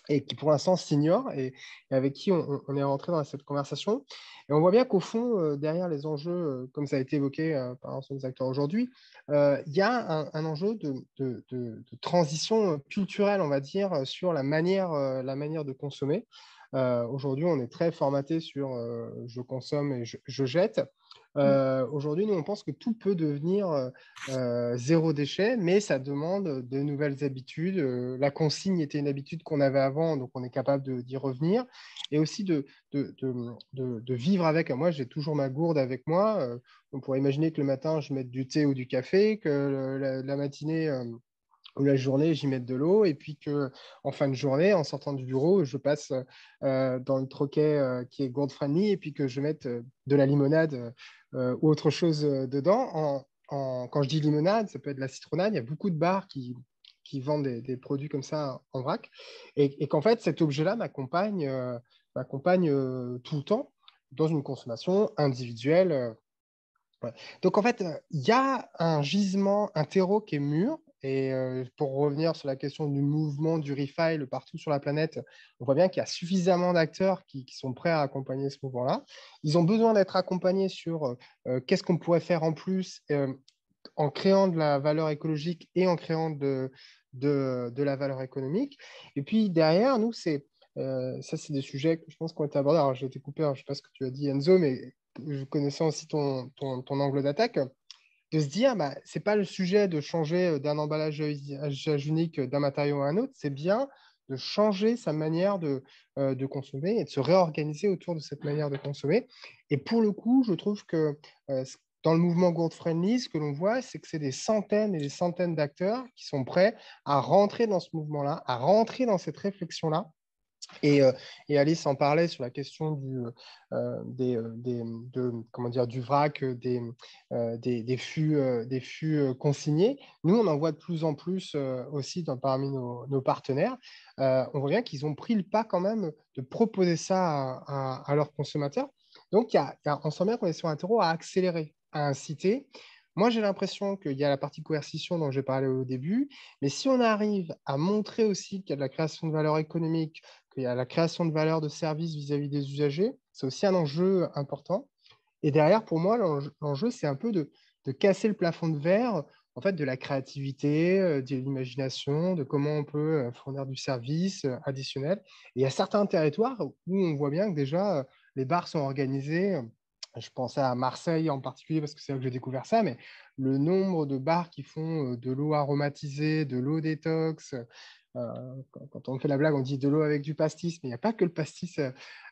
et qui pour l'instant s'ignorent et avec qui on est rentré dans cette conversation. Et on voit bien qu'au fond, derrière les enjeux, comme ça a été évoqué par l'ensemble des acteurs aujourd'hui, il y a un enjeu de transition culturelle, on va dire, sur la manière de consommer. Aujourd'hui, on est très formaté sur je consomme et je jette. Aujourd'hui, nous, on pense que tout peut devenir zéro déchet, mais ça demande de nouvelles habitudes. La consigne était une habitude qu'on avait avant, donc on est capable d'y revenir. Et aussi de vivre avec. Moi, j'ai toujours ma gourde avec moi. On pourrait imaginer que le matin, je mette du thé ou du café, que la matinée ou la journée, j'y mette de l'eau, et puis qu'en fin de journée, en sortant du bureau, je passe dans le troquet qui est gourde friendly, et puis que je mette de la limonade ou autre chose dedans. Quand je dis limonade, ça peut être de la citronnade. Il y a beaucoup de bars qui vendent des produits comme ça en vrac, et qu'en fait, cet objet-là m'accompagne tout le temps. dans une consommation individuelle. Ouais. Donc, en fait, il y a un gisement, un terreau qui est mûr. Et pour revenir sur la question du mouvement du refill partout sur la planète, on voit bien qu'il y a suffisamment d'acteurs qui sont prêts à accompagner ce mouvement-là. Ils ont besoin d'être accompagnés sur qu'est-ce qu'on pourrait faire en plus en créant de la valeur écologique et en créant de la valeur économique. Et puis derrière, nous, ça, c'est des sujets que je pense qu'on ont été abordés. Alors, j'ai été coupé, je ne sais pas ce que tu as dit, Enzo, mais je connaissais aussi ton angle d'attaque, de se dire, bah, ce n'est pas le sujet de changer d'un emballage à usage unique d'un matériau à un autre, c'est bien de changer sa manière de consommer et de se réorganiser autour de cette manière de consommer. Et pour le coup, je trouve que dans le mouvement Gourd Friendly, ce que l'on voit, c'est que c'est des centaines et des centaines d'acteurs qui sont prêts à rentrer dans ce mouvement-là, à rentrer dans cette réflexion-là. Et Alice en parlait sur la question du vrac, des fûts consignés. Nous, on en voit de plus en plus aussi parmi nos partenaires. On voit bien qu'ils ont pris le pas quand même de proposer ça à leurs consommateurs. Donc, on sent bien qu'on est sur un terreau à accélérer, à inciter. Moi, j'ai l'impression qu'il y a la partie coercition dont j'ai parlé au début, mais si on arrive à montrer aussi qu'il y a de la création de valeur économique, qu'il y a la création de valeur de services vis-à-vis des usagers, c'est aussi un enjeu important. Et derrière, pour moi, l'enjeu, c'est un peu de casser le plafond de verre, en fait, de la créativité, de l'imagination, de comment on peut fournir du service additionnel. Et il y a certains territoires où on voit bien que déjà, les bars sont organisés. Je pensais à Marseille en particulier parce que c'est là que j'ai découvert ça, mais le nombre de bars qui font de l'eau aromatisée, de l'eau détox. Quand on fait la blague, on dit de l'eau avec du pastis, mais il n'y a pas que le pastis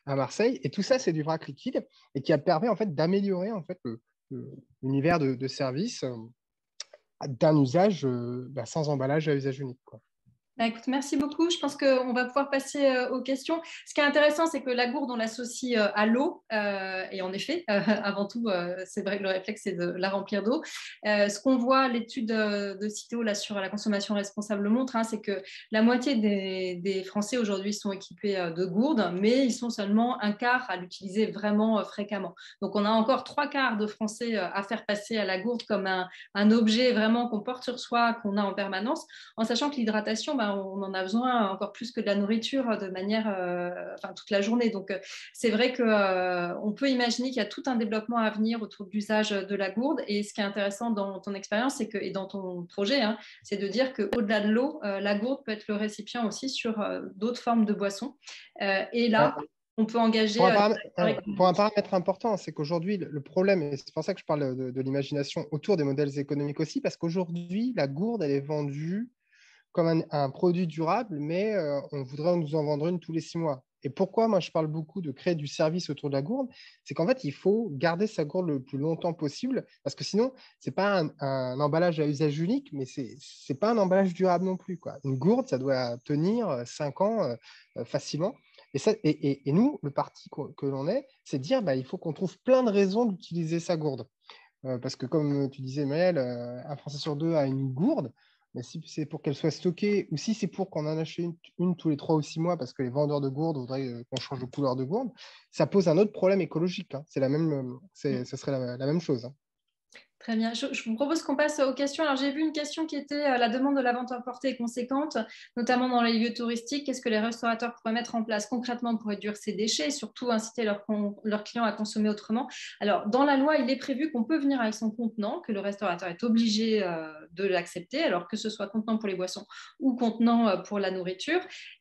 à Marseille. Et tout ça, c'est du vrac liquide et qui a permis en fait d'améliorer en fait l'univers de service d'un usage sans emballage à usage unique, quoi. Bah, écoute, merci beaucoup. Je pense qu'on va pouvoir passer aux questions. Ce qui est intéressant, c'est que la gourde, on l'associe à l'eau. Et en effet, avant tout, c'est vrai que le réflexe, c'est de la remplir d'eau. Ce qu'on voit, l'étude de Citeo là, sur la consommation responsable montre, c'est que la moitié des Français aujourd'hui sont équipés de gourdes, mais ils sont seulement un quart à l'utiliser vraiment fréquemment. Donc, on a encore 3/4 de Français à faire passer à la gourde comme un objet vraiment qu'on porte sur soi, qu'on a en permanence, en sachant que l'hydratation, on en a besoin encore plus que de la nourriture de manière, toute la journée. Donc, c'est vrai qu'on peut imaginer qu'il y a tout un développement à venir autour de l'usage de la gourde. Et ce qui est intéressant dans ton expérience et dans ton projet, c'est de dire qu'au-delà de l'eau, la gourde peut être le récipient aussi sur d'autres formes de boissons. Et là, on peut engager... Pour un paramètre important, c'est qu'aujourd'hui, le problème, et c'est pour ça que je parle de l'imagination autour des modèles économiques aussi, parce qu'aujourd'hui, la gourde, elle est vendue comme un produit durable, mais on voudrait nous en vendre une tous les 6 mois. Et pourquoi moi je parle beaucoup de créer du service autour de la gourde, c'est qu'en fait il faut garder sa gourde le plus longtemps possible, parce que sinon c'est pas un emballage à usage unique, mais c'est pas un emballage durable non plus, quoi. Une gourde, ça doit tenir 5 ans facilement. Et nous, le parti que l'on est, c'est de dire il faut qu'on trouve plein de raisons d'utiliser sa gourde. Parce que comme tu disais, Maël, un Français sur deux a une gourde. Mais si c'est pour qu'elle soit stockée ou si c'est pour qu'on en achète une tous les 3 ou 6 mois parce que les vendeurs de gourdes voudraient qu'on change de couleur de gourde, ça pose un autre problème écologique. Ce serait la même chose. Très bien. Je vous propose qu'on passe aux questions. Alors, j'ai vu une question qui était la demande de la vente emportée est conséquente, notamment dans les lieux touristiques. Qu'est-ce que les restaurateurs pourraient mettre en place concrètement pour réduire ces déchets et surtout inciter leurs clients à consommer autrement? Alors, dans la loi, il est prévu qu'on peut venir avec son contenant, que le restaurateur est obligé de l'accepter, alors que ce soit contenant pour les boissons ou contenant pour la nourriture.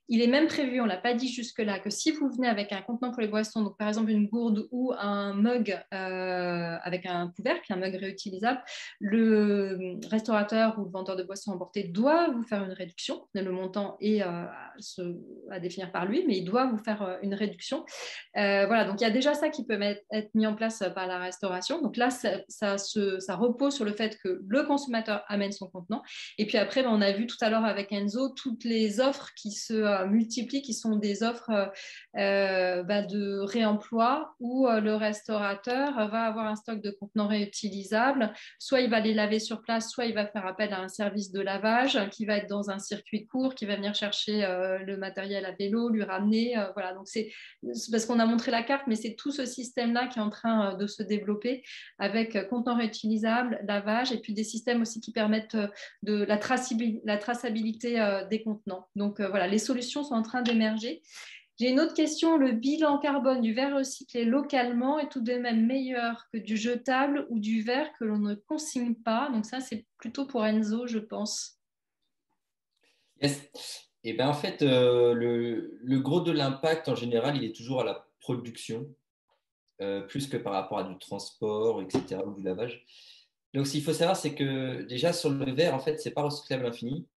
Il est même prévu, on ne l'a pas dit jusque-là, que si vous venez avec un contenant pour les boissons, donc par exemple une gourde ou un mug avec un couvercle, un mug réutilisable, le restaurateur ou le vendeur de boissons emportées doit vous faire une réduction. Le montant est à définir par lui, mais il doit vous faire une réduction. Voilà, donc il y a déjà ça qui peut être mis en place par la restauration. Donc là, ça repose sur le fait que le consommateur amène son contenant. Et puis après, on a vu tout à l'heure avec Enzo toutes les offres qui se multiplient, qui sont des offres de réemploi où le restaurateur va avoir un stock de contenants réutilisables recyclables. Soit il va les laver sur place, soit il va faire appel à un service de lavage qui va être dans un circuit court, qui va venir chercher le matériel à vélo, lui ramener. Voilà, donc c'est parce qu'on a montré la carte, mais c'est tout ce système-là qui est en train de se développer avec contenants réutilisables, lavage et puis des systèmes aussi qui permettent de la traçabilité des contenants. Donc voilà, les solutions sont en train d'émerger. J'ai une autre question. Le bilan carbone du verre recyclé localement est tout de même meilleur que du jetable ou du verre que l'on ne consigne pas. Donc ça, c'est plutôt pour Enzo, je pense. Yes. Et ben en fait, le gros de l'impact en général, il est toujours à la production, plus que par rapport à du transport, etc., ou du lavage. Donc, ce qu'il faut savoir, c'est que déjà sur le verre, en fait, c'est pas recyclable à l'infini.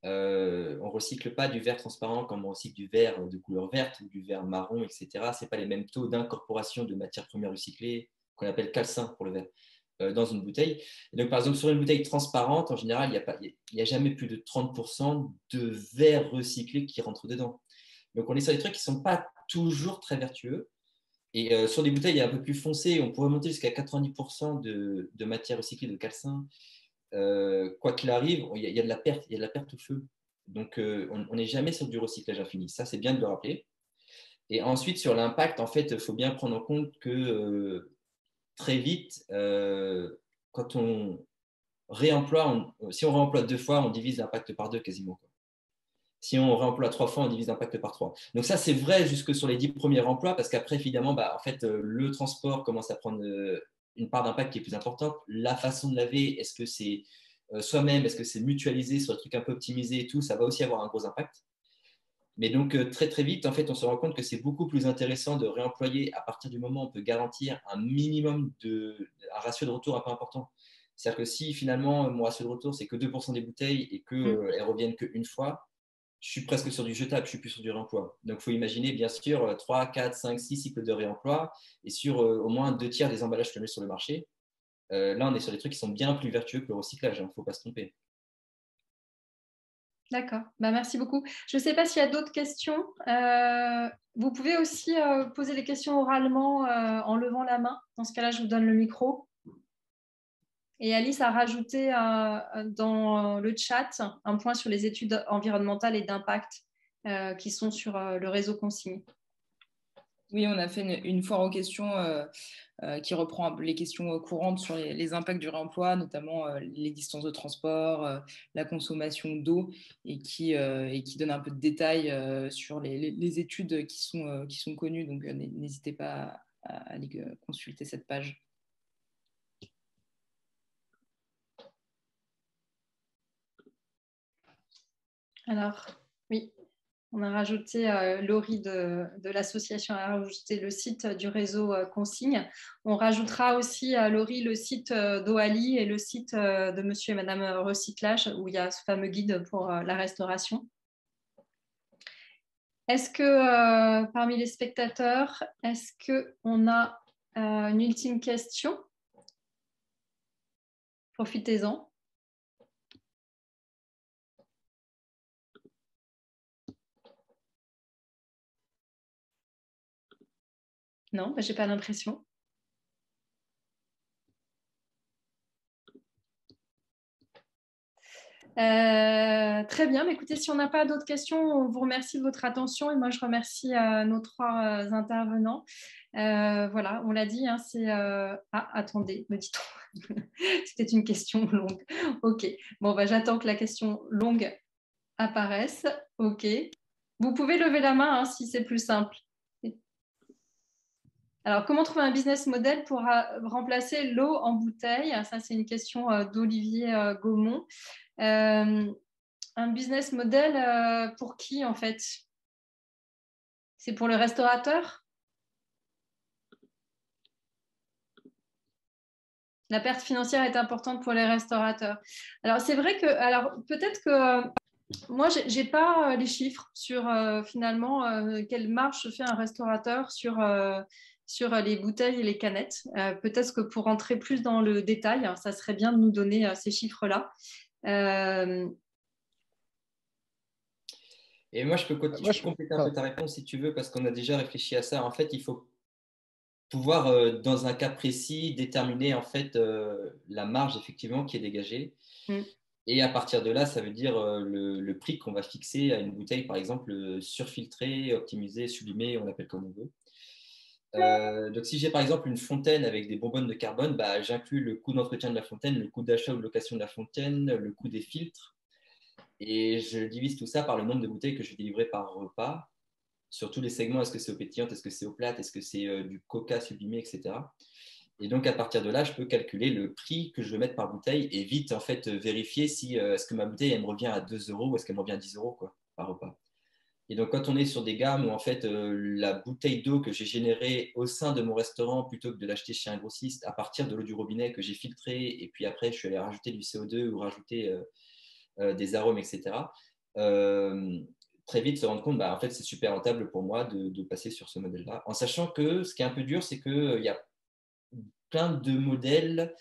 On ne recycle pas du verre transparent comme on recycle du verre de couleur verte ou du verre marron, etc. Ce n'est pas les mêmes taux d'incorporation de matières premières recyclées qu'on appelle calcin pour le verre dans une bouteille. Et donc, par exemple, sur une bouteille transparente, en général, il n'y a jamais plus de 30% de verre recyclé qui rentre dedans. Donc, on est sur des trucs qui ne sont pas toujours très vertueux. Et sur des bouteilles un peu plus foncées, on pourrait monter jusqu'à 90% de matière recyclée de calcin. Quoi qu'il arrive, il y a de la perte au feu. Donc, on n'est jamais sur du recyclage infini. Ça, c'est bien de le rappeler. Et ensuite, sur l'impact, en fait, il faut bien prendre en compte que très vite, quand on réemploie, si on réemploie 2 fois, on divise l'impact par 2 quasiment, quoi. Si on réemploie 3 fois, on divise l'impact par 3. Donc ça, c'est vrai jusque sur les 10 premiers emplois, parce qu'après, évidemment, en fait, le transport commence à prendre une part d'impact qui est plus importante. La façon de laver, est-ce que c'est soi-même, est-ce que c'est mutualisé sur des trucs un peu optimisés et tout, ça va aussi avoir un gros impact. Mais donc, très très vite, en fait, on se rend compte que c'est beaucoup plus intéressant de réemployer à partir du moment où on peut garantir un minimum un ratio de retour un peu important. C'est-à-dire que si finalement, mon ratio de retour, c'est que 2% des bouteilles et qu'elles reviennent qu'une fois, je suis presque sur du jetable, je suis plus sur du réemploi. Donc, il faut imaginer, bien sûr, 3, 4, 5, 6 cycles de réemploi et sur au moins 2 tiers des emballages que je mets sur le marché. Là, on est sur des trucs qui sont bien plus vertueux que le recyclage, il ne faut pas se tromper. D'accord, merci beaucoup. Je ne sais pas s'il y a d'autres questions. Vous pouvez aussi poser les questions oralement en levant la main. Dans ce cas-là, je vous donne le micro. Et Alice a rajouté dans le chat un point sur les études environnementales et d'impact qui sont sur le réseau consigne. Oui, on a fait une foire aux questions qui reprend les questions courantes sur les impacts du réemploi, notamment les distances de transport, la consommation d'eau, et qui donne un peu de détails sur les études qui sont connues. Donc, n'hésitez pas à aller consulter cette page. Alors, oui. On a rajouté, Laurie de l'association a rajouté le site du réseau Consigne. On rajoutera aussi, Laurie, le site d'Oali et le site de Monsieur et Madame Recyclage, où il y a ce fameux guide pour la restauration. Est-ce que parmi les spectateurs, est-ce qu'on a une ultime question? Profitez-en. Non, je n'ai pas l'impression. Très bien, mais écoutez, si on n'a pas d'autres questions, on vous remercie de votre attention et moi je remercie nos 3 intervenants. Voilà, on l'a dit, hein, c'est... Ah, attendez, me dit-on. C'était une question longue. Ok, bon, j'attends que la question longue apparaisse. Ok, vous pouvez lever la main hein, si c'est plus simple. Alors, comment trouver un business model pour remplacer l'eau en bouteille? Ça, c'est une question d'Olivier Gaumont. Un business model pour qui, en fait? C'est pour le restaurateur? La perte financière est importante pour les restaurateurs. Alors, c'est vrai que, alors peut-être que moi, je n'ai pas les chiffres sur finalement quelle marge se fait un restaurateur sur les bouteilles et les canettes. Peut-être que pour rentrer plus dans le détail, hein, ça serait bien de nous donner ces chiffres-là. Et moi, je peux compléter un peu ta réponse si tu veux, parce qu'on a déjà réfléchi à ça. En fait, il faut pouvoir, dans un cas précis, déterminer en fait la marge effectivement qui est dégagée. Et à partir de là, ça veut dire le prix qu'on va fixer à une bouteille, par exemple, surfiltrée, optimisée, sublimée, on l'appelle comme on veut. Donc, si j'ai par exemple une fontaine avec des bonbonnes de carbone, bah, j'inclus le coût d'entretien de la fontaine, le coût d'achat ou de location de la fontaine, le coût des filtres, et je divise tout ça par le nombre de bouteilles que je vais délivrer par repas, sur tous les segments. Est-ce que c'est eau pétillante, est-ce que c'est eau plate, est-ce que c'est du coca sublimé, etc. Et donc, à partir de là, je peux calculer le prix que je veux mettre par bouteille et vite, en fait, vérifier si est-ce que ma bouteille, elle me revient à 2 euros ou est-ce qu'elle me revient à 10 euros quoi, par repas. Et donc, quand on est sur des gammes où, en fait, la bouteille d'eau que j'ai générée au sein de mon restaurant, plutôt que de l'acheter chez un grossiste, à partir de l'eau du robinet que j'ai filtrée, et puis après, je suis allé rajouter du CO2 ou rajouter des arômes, etc., très vite se rendre compte, bah, en fait, c'est super rentable pour moi de passer sur ce modèle-là. En sachant que ce qui est un peu dur, c'est qu'il y a plein de modèles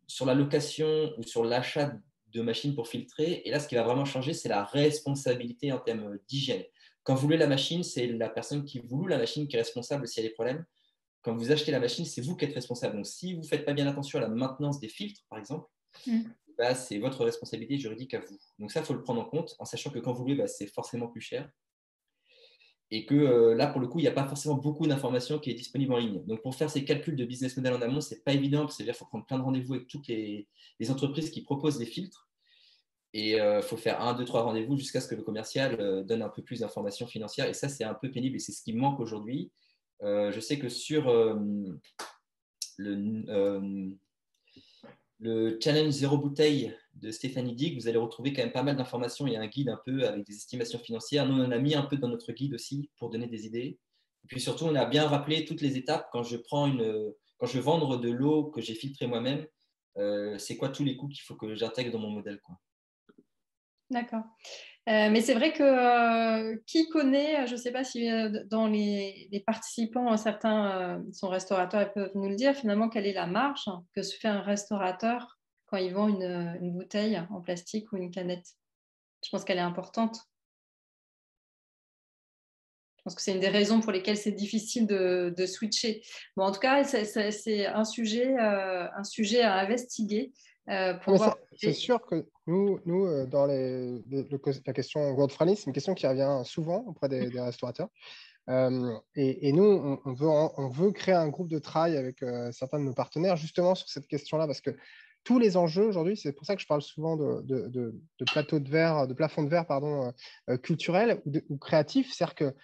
sur la location ou sur l'achat de machines pour filtrer. Et là, ce qui va vraiment changer, c'est la responsabilité en termes d'hygiène. Quand vous voulez la machine, c'est la personne qui voulait la machine qui est responsable s'il y a des problèmes. Quand vous achetez la machine, c'est vous qui êtes responsable. Donc, si vous ne faites pas bien attention à la maintenance des filtres, par exemple, bah, c'est votre responsabilité juridique à vous. Donc ça, il faut le prendre en compte, en sachant que quand vous voulez, bah, c'est forcément plus cher. Et que là, pour le coup, il n'y a pas forcément beaucoup d'informations qui est disponible en ligne. Donc, pour faire ces calculs de business model en amont, ce n'est pas évident, c'est-à-dire qu'il faut prendre plein de rendez-vous avec toutes les entreprises qui proposent des filtres. Et il faut faire 1, 2, 3 rendez-vous jusqu'à ce que le commercial donne un peu plus d'informations financières. Et ça, c'est un peu pénible et c'est ce qui manque aujourd'hui. Je sais que sur le challenge zéro bouteille de Stéphanie Dick, vous allez retrouver quand même pas mal d'informations et un guide un peu avec des estimations financières. Nous, on en a mis un peu dans notre guide aussi pour donner des idées. Et puis surtout, on a bien rappelé toutes les étapes quand je veux vendre de l'eau que j'ai filtrée moi-même. C'est quoi tous les coûts qu'il faut que j'intègre dans mon modèle, quoi. D'accord. Mais c'est vrai que qui connaît, je ne sais pas si dans les participants, certains sont restaurateurs et peuvent nous le dire, finalement, quelle est la marge que se fait un restaurateur quand il vend une bouteille en plastique ou une canette. Je pense qu'elle est importante. Je pense que c'est une des raisons pour lesquelles c'est difficile de switcher. Bon, en tout cas, c'est un sujet à investiguer pour voir. C'est sûr que nous dans la question gourd friendly, c'est une question qui revient souvent auprès des restaurateurs. Et nous, on veut créer un groupe de travail avec certains de nos partenaires justement sur cette question-là, parce que tous les enjeux aujourd'hui, c'est pour ça que je parle souvent de plateau de verre, de plafond de verre, pardon, culturel ou créatif. C'est-à-dire que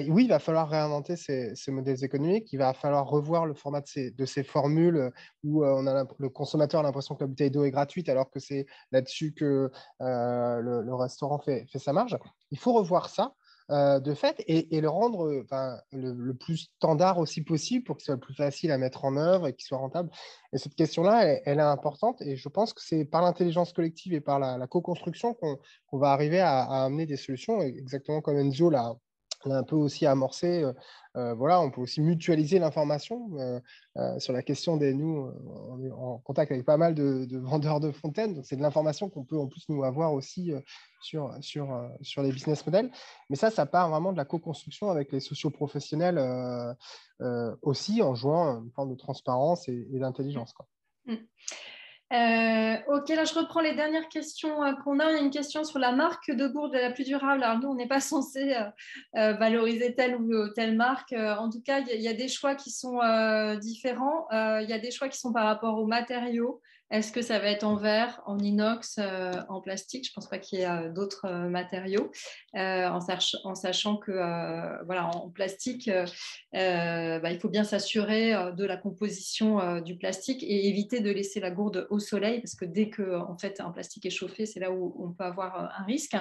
oui, il va falloir réinventer ces modèles économiques, il va falloir revoir le format de ces formules où le consommateur a l'impression que la bouteille d'eau est gratuite alors que c'est là-dessus que le restaurant fait sa marge. Il faut revoir ça. De fait, et le rendre le plus standard aussi possible pour qu'il soit le plus facile à mettre en œuvre et qu'il soit rentable. Et cette question-là, elle est importante et je pense que c'est par l'intelligence collective et par la co-construction qu'on va arriver à amener des solutions, exactement comme Enzo l'a un peu aussi amorcé. Voilà, on peut aussi mutualiser l'information sur la question nous, on est en contact avec pas mal de vendeurs de fontaines, donc c'est de l'information qu'on peut en plus nous avoir aussi sur les business models. Mais ça part vraiment de la co-construction avec les socioprofessionnels aussi, en jouant une forme de transparence et d'intelligence, quoi. Ok, là je reprends les dernières questions qu'on a. Il y a une question sur la marque de gourde la plus durable. Alors nous, on n'est pas censé valoriser telle ou telle marque. En tout cas, il y a des choix qui sont différents. Il y a des choix qui sont par rapport aux matériaux. Est-ce que ça va être en verre, en inox, en plastique? Je ne pense pas qu'il y ait d'autres matériaux. En sachant que voilà, en plastique, il faut bien s'assurer de la composition du plastique et éviter de laisser la gourde au soleil, parce que dès que en fait, un plastique est chauffé, c'est là où on peut avoir un risque.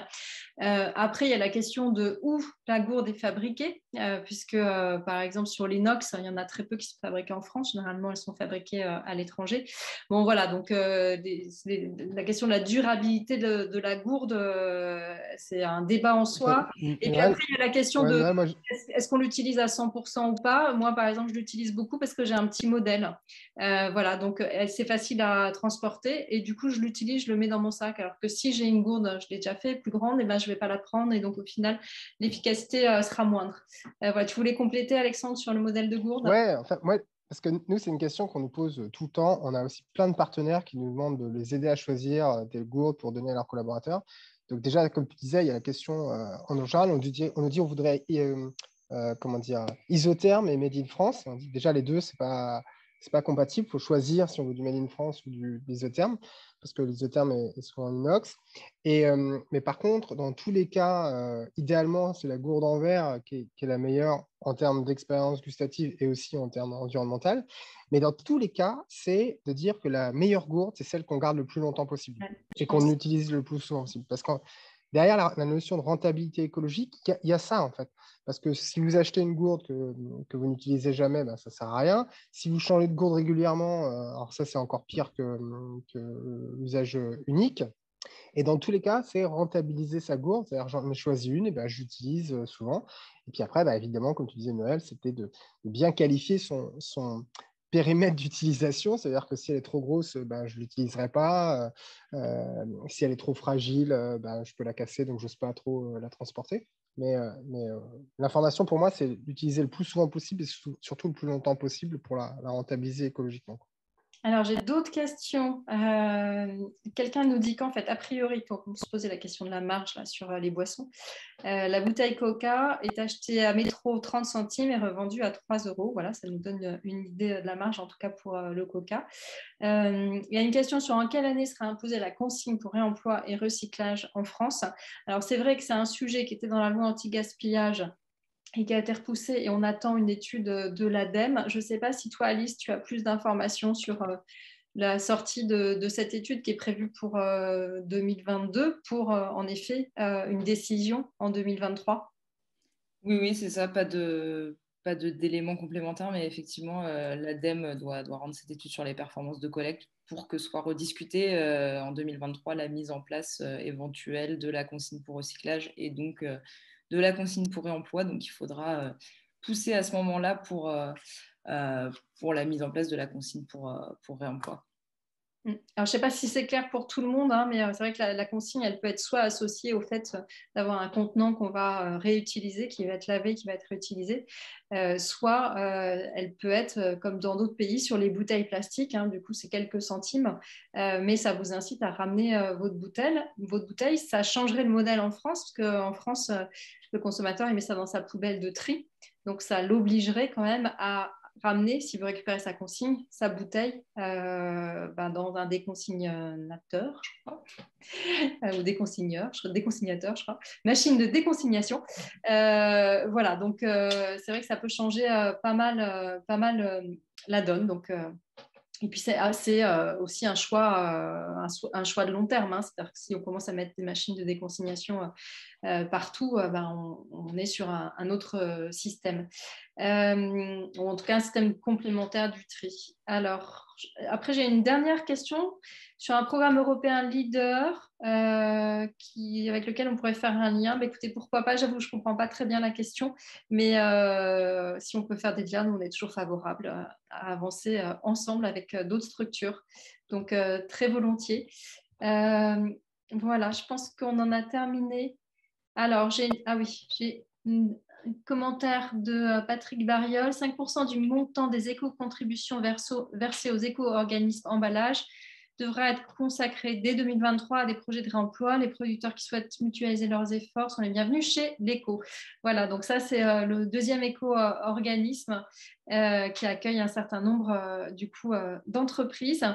Après, il y a la question de où la gourde est fabriquée, puisque par exemple sur l'inox, il y en a très peu qui sont fabriquées en France. Généralement, elles sont fabriquées à l'étranger. Bon, voilà, donc la question de la durabilité de la gourde, c'est un débat en soi. Et puis après, il y a la question de est-ce qu'on l'utilise à 100% ou pas. Moi, par exemple, je l'utilise beaucoup parce que j'ai un petit modèle. Voilà, donc c'est facile à transporter et du coup, je l'utilise, je le mets dans mon sac. Alors que si j'ai une gourde, je l'ai déjà fait, plus grande, et ben, je ne vais pas la prendre et donc au final, l'efficacité sera moindre. Voilà, tu voulais compléter, Alexandre, sur le modèle de gourde? Ouais, enfin, moi, parce que nous, c'est une question qu'on nous pose tout le temps. On a aussi plein de partenaires qui nous demandent de les aider à choisir des gourdes pour donner à leurs collaborateurs. Donc déjà, comme tu disais, il y a la question, en général, on nous dit on voudrait, comment dire, isotherme et made in France. On dit, déjà, les deux, c'est pas compatible. Il faut choisir si on veut du made in France ou de l'isotherme, parce que l'isotherme est souvent en inox. Mais par contre, dans tous les cas, idéalement, c'est la gourde en verre qui est la meilleure en termes d'expérience gustative et aussi en termes environnementaux. Mais dans tous les cas, c'est de dire que la meilleure gourde, c'est celle qu'on garde le plus longtemps possible et qu'on utilise le plus souvent possible. Parce que derrière la notion de rentabilité écologique, il y a ça en fait. Parce que si vous achetez une gourde que vous n'utilisez jamais, ben, ça ne sert à rien. Si vous changez de gourde régulièrement, alors ça c'est encore pire que l'usage unique. Et dans tous les cas, c'est rentabiliser sa gourde. C'est-à-dire, j'en ai choisi une, et ben, j'utilise souvent. Et puis après, bah, évidemment, comme tu disais, Noël, c'était de bien qualifier son périmètre d'utilisation. C'est-à-dire que si elle est trop grosse, ben, je ne l'utiliserai pas. Si elle est trop fragile, ben, je peux la casser, donc je n'ose pas trop la transporter. Mais l'information, pour moi, c'est d'utiliser le plus souvent possible et surtout le plus longtemps possible pour la rentabiliser écologiquement. Alors, j'ai d'autres questions. Quelqu'un nous dit qu'en fait, a priori, quand on se posait la question de la marge là, sur les boissons, la bouteille Coca est achetée à métro 30 centimes et revendue à 3 euros. Voilà, ça nous donne une idée de la marge, en tout cas pour le Coca. Il y a une question sur en quelle année sera imposée la consigne pour réemploi et recyclage en France. Alors, c'est vrai que c'est un sujet qui était dans la loi anti-gaspillage et qui a été repoussé et on attend une étude de l'ADEME. Je ne sais pas si toi, Alice, tu as plus d'informations sur la sortie de cette étude qui est prévue pour 2022 pour, en effet, une décision en 2023. Oui, c'est ça, pas d'éléments complémentaires, mais effectivement, l'ADEME doit rendre cette étude sur les performances de collecte pour que soit rediscutée en 2023 la mise en place éventuelle de la consigne pour recyclage et donc de la consigne pour réemploi. Donc, il faudra pousser à ce moment-là pour la mise en place de la consigne pour réemploi. Alors, je ne sais pas si c'est clair pour tout le monde, hein, mais c'est vrai que la consigne, elle peut être soit associée au fait d'avoir un contenant qu'on va réutiliser, qui va être lavé, qui va être réutilisé, soit elle peut être, comme dans d'autres pays, sur les bouteilles plastiques. Hein, du coup, c'est quelques centimes, mais ça vous incite à ramener votre bouteille. Ça changerait le modèle en France, parce qu'en France, le consommateur, il met ça dans sa poubelle de tri. Donc, ça l'obligerait quand même à ramener, s'il veut récupérer sa consigne, sa bouteille dans un déconsignateur, je crois, ou déconsignateur, je crois, machine de déconsignation. Voilà, donc c'est vrai que ça peut changer pas mal la donne. Donc, et puis c'est aussi un choix de long terme. Hein. C'est-à-dire que si on commence à mettre des machines de déconsignation partout, on est sur un autre système. Ou en tout cas un système complémentaire du tri. Alors, après, j'ai une dernière question sur un programme européen leader avec lequel on pourrait faire un lien. Écoutez, pourquoi pas, j'avoue, je ne comprends pas très bien la question, mais si on peut faire des liens, nous, on est toujours favorable à avancer ensemble avec d'autres structures. Donc, très volontiers. Voilà, je pense qu'on en a terminé. Alors, j'ai un commentaire de Patrick Bariol. 5% du montant des éco-contributions versées aux éco-organismes emballage devra être consacré dès 2023 à des projets de réemploi. Les producteurs qui souhaitent mutualiser leurs efforts sont les bienvenus chez l'ECO. Voilà, donc ça, c'est le deuxième éco-organisme qui accueille un certain nombre d'entreprises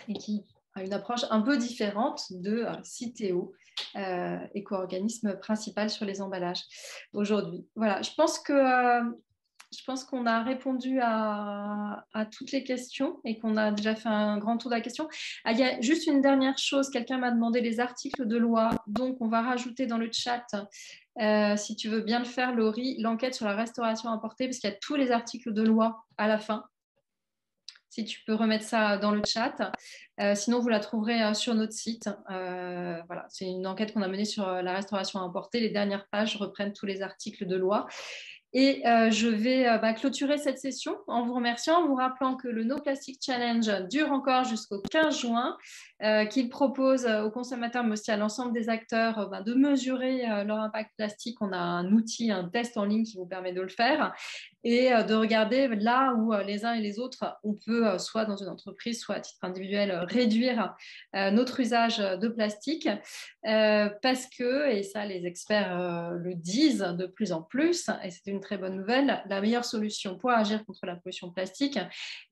et qui a une approche un peu différente de Citeo, éco-organisme principal sur les emballages aujourd'hui. Voilà, je pense qu'on a répondu à toutes les questions et qu'on a déjà fait un grand tour de la question. Il y a juste une dernière chose, quelqu'un m'a demandé les articles de loi, donc on va rajouter dans le chat, si tu veux bien le faire, Laurie, l'enquête sur la restauration importée, parce qu'il y a tous les articles de loi à la fin. si tu peux remettre ça dans le chat. Sinon, vous la trouverez sur notre site. Voilà, c'est une enquête qu'on a menée sur la restauration importée. Les dernières pages reprennent tous les articles de loi. Et je vais clôturer cette session en vous remerciant, en vous rappelant que le No Plastic Challenge dure encore jusqu'au 15 juin, qu'il propose aux consommateurs, mais aussi à l'ensemble des acteurs, de mesurer leur impact plastique. On a un outil, un test en ligne qui vous permet de le faire et de regarder là où les uns et les autres, on peut, soit dans une entreprise, soit à titre individuel, réduire notre usage de plastique. Parce que, et ça les experts le disent de plus en plus, et c'est une très bonne nouvelle, la meilleure solution pour agir contre la pollution plastique,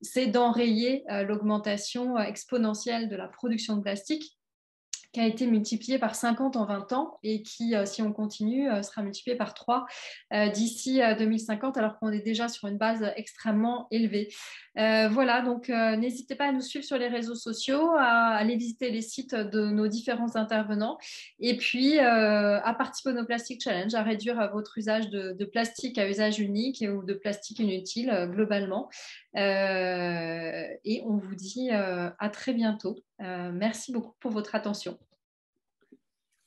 c'est d'enrayer l'augmentation exponentielle de la production de plastique, qui a été multiplié par 50 en 20 ans et qui, si on continue, sera multiplié par 3 d'ici 2050, alors qu'on est déjà sur une base extrêmement élevée. Voilà, donc n'hésitez pas à nous suivre sur les réseaux sociaux, à aller visiter les sites de nos différents intervenants et puis à participer au No Plastic Challenge, à réduire votre usage de plastique à usage unique ou de plastique inutile globalement. Et on vous dit à très bientôt. Merci beaucoup pour votre attention.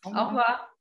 Au revoir.